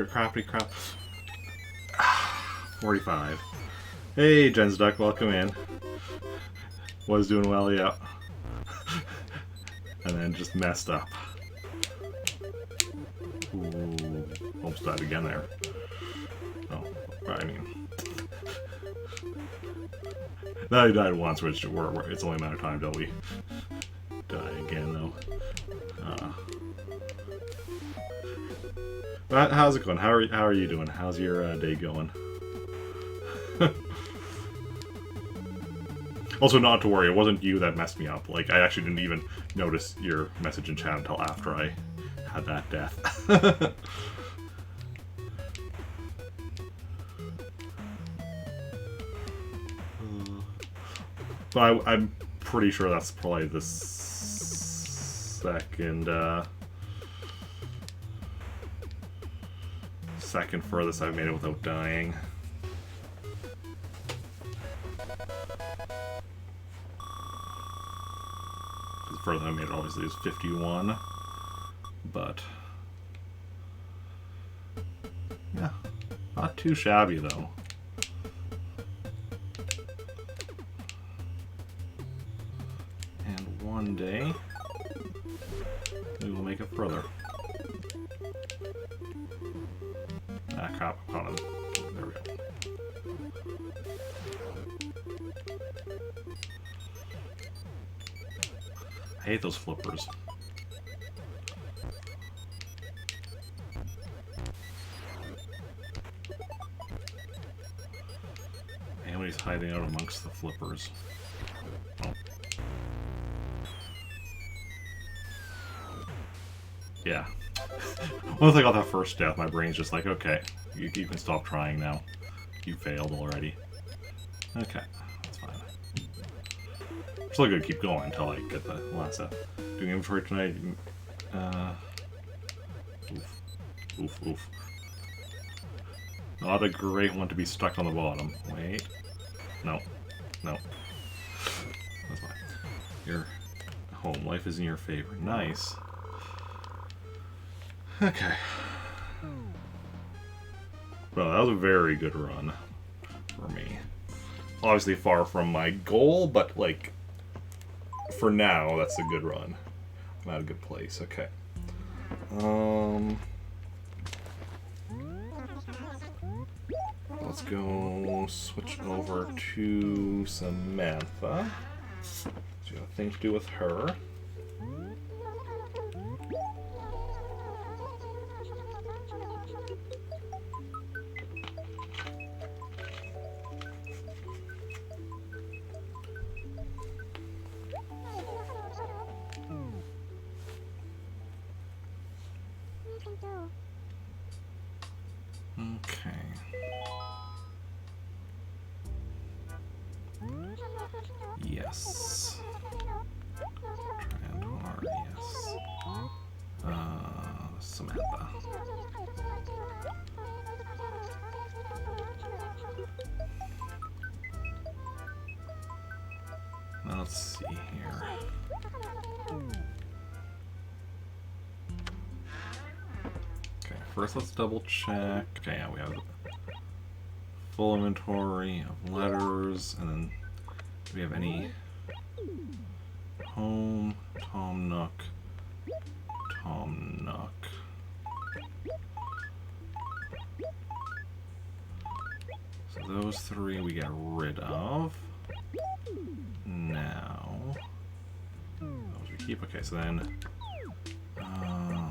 Crappy crap. 45. Hey, Jen's Duck, welcome in. Was doing well, yeah. And then just messed up. Ooh, almost died again there. Oh, I mean... I died once, which it's only a matter of time till we die again, though. But how's it going? How are you doing? How's your day going? Also, not to worry, it wasn't you that messed me up. Like, I actually didn't even notice your message in chat until after I had that death. But I'm pretty sure that's probably the second furthest I've made it without dying. The furthest I made it obviously is 51, but yeah, not too shabby though. And one day we will make it further. Ah, crap, hold on. There we go. I hate those flippers. Somebody's hiding out amongst the flippers. Oh. Yeah. Once I got that first death, my brain's just like, okay, you can stop trying now. You failed already. Okay, that's fine. I'm still gonna keep going until I get the last set. Doing inventory tonight. Oof. Oof. Not a great one to be stuck on the bottom. Wait. No. No. That's fine. Your home life is in your favor. Nice. Okay. Well, that was a very good run for me. Obviously far from my goal, but like, for now, that's a good run. I'm at a good place. Okay. Let's go switch over to Samantha. So you got a thing to do with her. Okay. Yes. Trandor, yes. Samantha. Now let's see here. Okay, first let's double check. Okay, yeah, we have full inventory of letters, and then do we have any home, Tom Nook, Tom Nook. So those three we get rid of. Now, those we keep. Okay, so then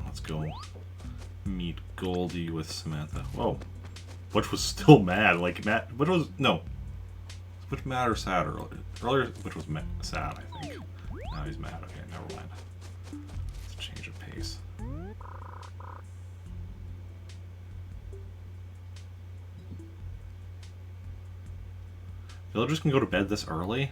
let's go meet Goldie with Samantha. Whoa. Which was still mad. Like, which was, no. Which mad or sad earlier? Earlier, which was sad, I think. Now he's mad. Okay, never mind. Let's change of pace. Villagers can go to bed this early?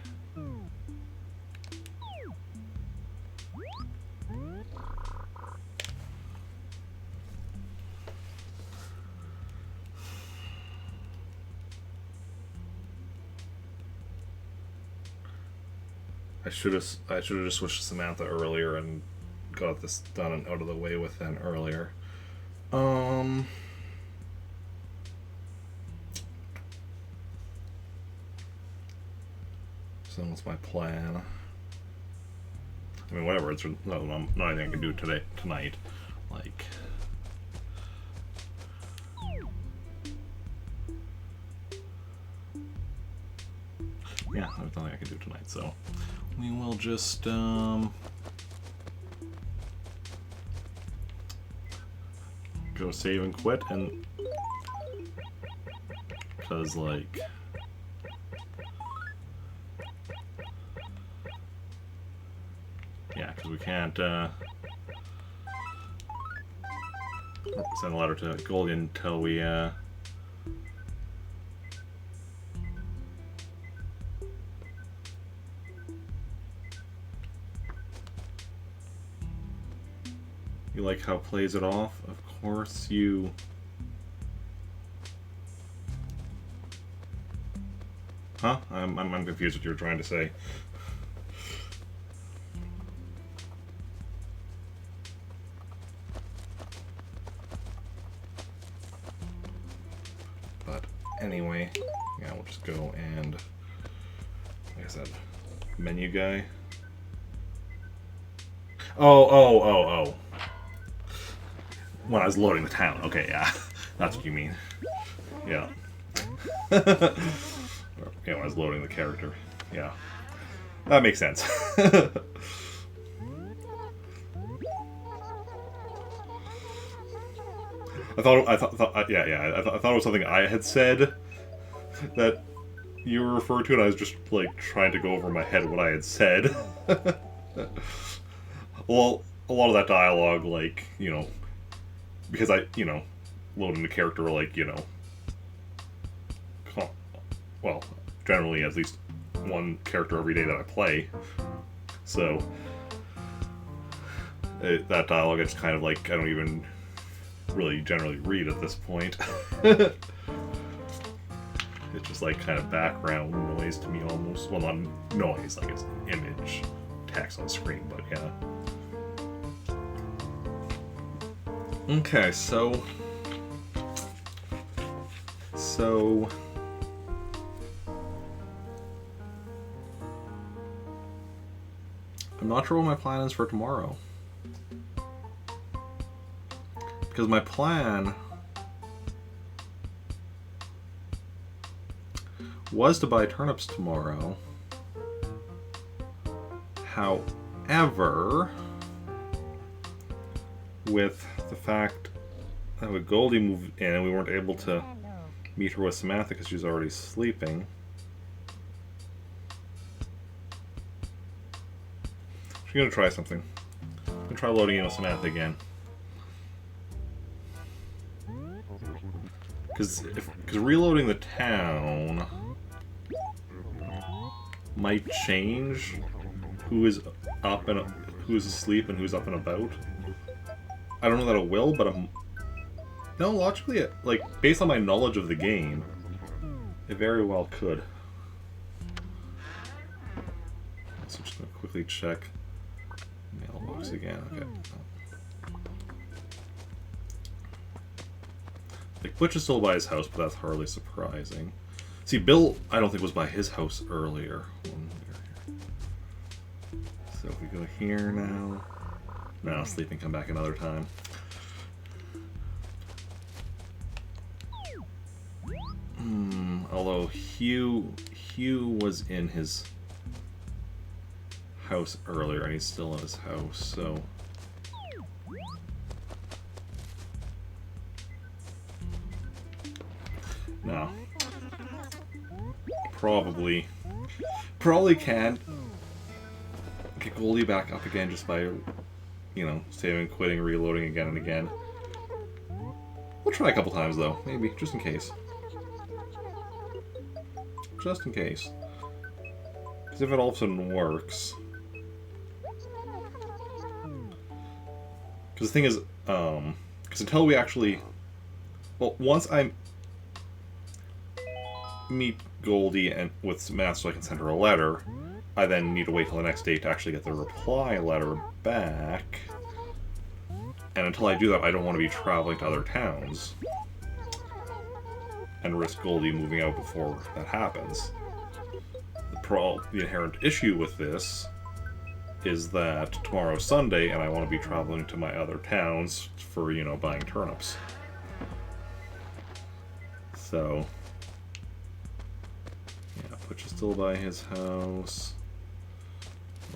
I should have just switched to Samantha earlier and got this done and out of the way with then earlier. So what's my plan? I mean, whatever. It's not anything I can do tonight. Like, yeah, there's nothing I can do tonight. So we will just go save and quit, and because like. Yeah, because we can't send a letter to Goldie until we you like how it plays it off? Of course you. Huh? I'm confused what you're trying to say. Anyway, yeah, we'll just go and, like I said, menu guy. Oh. When I was loading the town. Okay, yeah. That's what you mean. Yeah. Yeah, when I was loading the character. Yeah. That makes sense. I thought it was something I had said that you referred to, and I was just like trying to go over in my head what I had said. Well, a lot of that dialogue, like, you know, because I, you know, loading the character, like, you know, well, generally at least one character every day that I play. So that dialogue, it's kind of like I don't even really generally read at this point. It's just like kind of background noise to me almost. Well, not noise, like it's image text on screen, but yeah. Okay, so I'm not sure what my plan is for tomorrow. Because my plan was to buy turnips tomorrow. However, with the fact that with Goldie moved in and we weren't able to meet her with Samantha because she's already sleeping, she's gonna try something. I'm gonna try loading in with Samantha again. Because reloading the town might change who is up and who's asleep and who's up and about. I don't know that it will, but no, logically, like based on my knowledge of the game, it very well could. So just gonna quickly check mailbox again. Okay. Like Butch is still by his house, but that's hardly surprising. See, Bill, I don't think was by his house earlier. So if we go here now, no, sleeping, come back another time. Although Hugh was in his house earlier, and he's still in his house, so. No. Probably can get Goldie back up again just by, you know, saving, quitting, reloading again and again. We'll try a couple times though, maybe, just in case. Just in case. Because if it all of a sudden works. Because the thing is, because until we actually, well, once I meet Goldie and with Samantha so I can send her a letter, I then need to wait till the next day to actually get the reply letter back. And until I do that, I don't want to be traveling to other towns and risk Goldie moving out before that happens. The inherent issue with this is that tomorrow's Sunday and I want to be traveling to my other towns for, you know, buying turnips. So yeah, Butch is still by his house.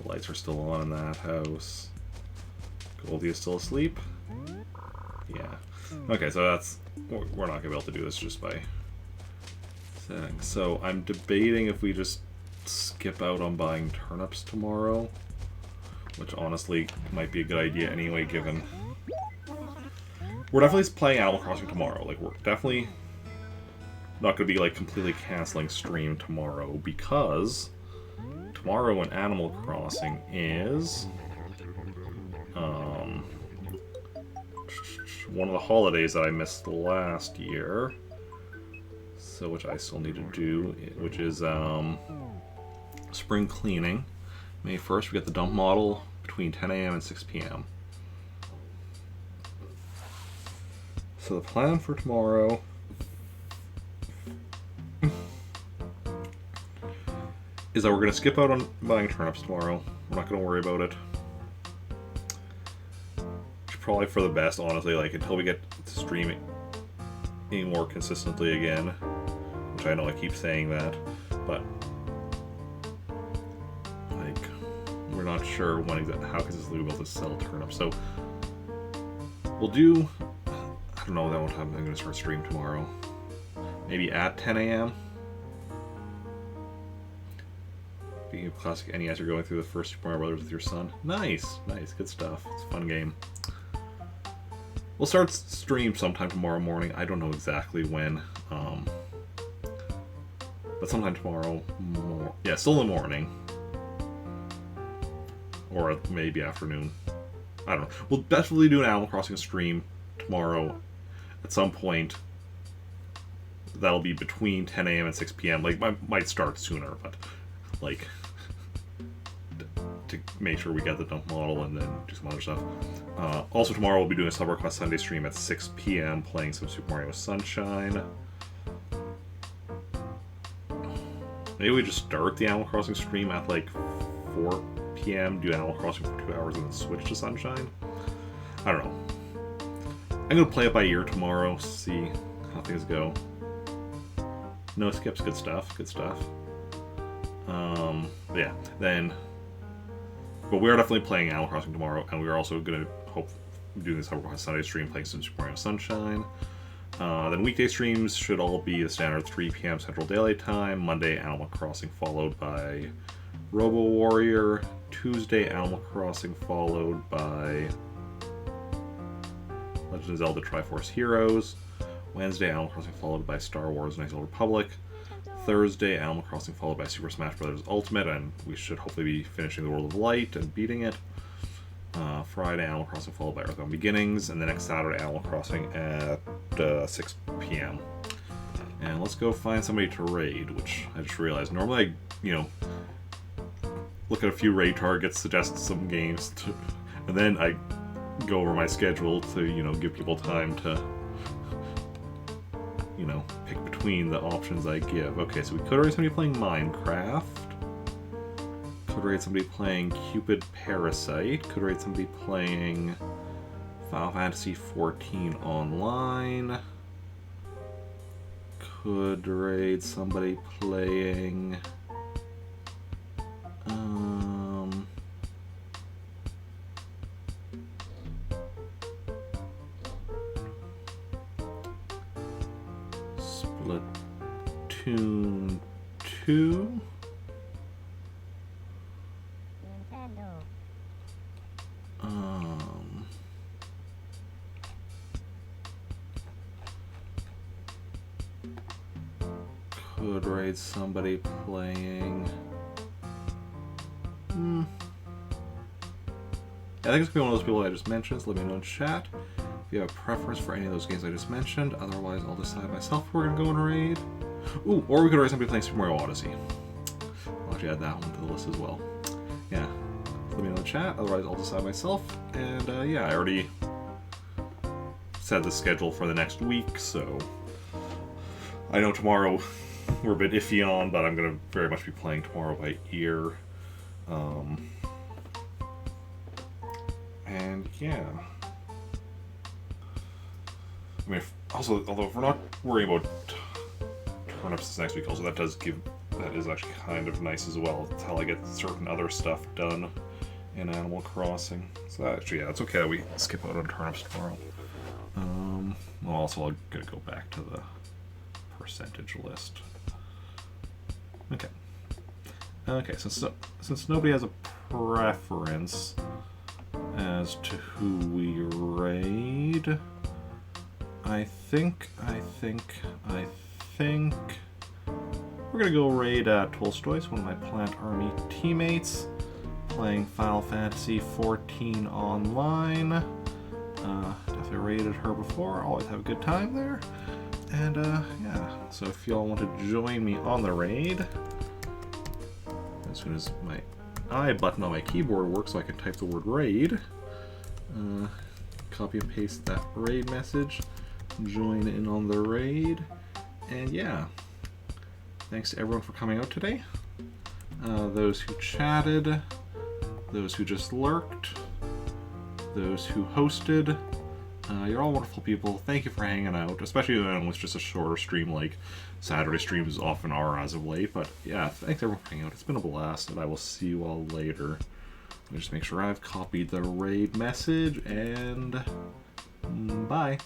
The lights are still on in that house. Goldie is still asleep. Yeah. Okay, so that's... We're not going to be able to do this just by setting. So I'm debating if we just skip out on buying turnips tomorrow. Which honestly might be a good idea anyway, given... We're definitely playing Animal Crossing tomorrow. Like, we're definitely not going to be, like, completely canceling stream tomorrow, because tomorrow when Animal Crossing is... one of the holidays that I missed last year, so which I still need to do, which is spring cleaning. May 1st, we get the dump model between 10 a.m. and 6 p.m. So the plan for tomorrow is that we're going to skip out on buying turnips tomorrow. We're not going to worry about it. Probably for the best, honestly, like until we get to streaming more consistently again, which I know I keep saying that, but like we're not sure when exactly how consistently we'll be able to sell turnips. So we'll do, I don't know that what time I'm going to start stream tomorrow. Maybe at 10 a.m. Being a classic NES, you're going through the first Super Mario Brothers with your son. Nice, nice, good stuff. It's a fun game. We'll start stream sometime tomorrow morning. I don't know exactly when, but sometime tomorrow. Yeah, still in the morning, or maybe afternoon. I don't know. We'll definitely do an Animal Crossing stream tomorrow at some point. That'll be between 10 a.m. and 6 p.m. Like, might start sooner, but like to make sure we get the dump model and then do some other stuff. Also tomorrow we'll be doing a SubRequest Sunday stream at 6 p.m. playing some Super Mario Sunshine. Maybe we just start the Animal Crossing stream at like 4 p.m., do Animal Crossing for 2 hours, and then switch to Sunshine. I don't know. I'm gonna play it by ear tomorrow, see how things go. No skips, good stuff, good stuff. Yeah, then... But we are definitely playing Animal Crossing tomorrow, and we are also gonna hope doing this Sunday stream playing some Super Mario Sunshine. Then weekday streams should all be the standard 3 p.m. Central Daylight Time. Monday, Animal Crossing, followed by Robo Warrior. Tuesday, Animal Crossing, followed by Legend of Zelda Triforce Heroes. Wednesday, Animal Crossing, followed by Star Wars Knights of the Republic. Thursday, Animal Crossing, followed by Super Smash Bros. Ultimate, and we should hopefully be finishing the World of Light and beating it. Friday, Animal Crossing, followed by Earthbound Beginnings, and the next Saturday, Animal Crossing at 6 p.m. And let's go find somebody to raid, which I just realized. Normally I, look at a few raid targets, suggest some games, and then I go over my schedule to, give people time to, pick between the options I give. Okay, so we could raid somebody playing Minecraft. Could raid somebody playing Cupid Parasite. Could raid somebody playing Final Fantasy XIV Online. Could raid somebody playing... Splatoon 2. Could raid somebody playing... I think it's gonna be one of those people I just mentioned, so let me know in chat if you have a preference for any of those games I just mentioned. Otherwise, I'll decide myself if we're gonna go and raid. Ooh, or we could raid somebody playing Super Mario Odyssey. I'll actually add that one to the list as well. Yeah, let me know in the chat, otherwise I'll decide myself. And yeah, I already set the schedule for the next week, so I know tomorrow we're a bit iffy on, but I'm gonna very much be playing tomorrow by ear. And yeah. I mean, also, although if we're not worrying about turnips this next week, also that is actually kind of nice as well. It's how I get certain other stuff done in Animal Crossing. So actually, yeah, it's okay that we skip out on turnips tomorrow. Well, also I'm gonna go back to the percentage list. Okay. Okay, so since nobody has a preference as to who we raid, I think we're gonna go raid Tolstoy's, one of my Plant Army teammates, playing Final Fantasy XIV Online. Definitely raided her before, always have a good time there. And yeah, so if y'all want to join me on the raid, as soon as my I button on my keyboard works so I can type the word raid, copy and paste that raid message, join in on the raid, and yeah, thanks to everyone for coming out today. Those who chatted, those who just lurked, those who hosted, you're all wonderful people. Thank you for hanging out, especially when it's just a shorter stream like Saturday streams often are as of late. But yeah, thanks everyone for hanging out. It's been a blast, and I will see you all later. Let me just make sure I've copied the raid message, and bye.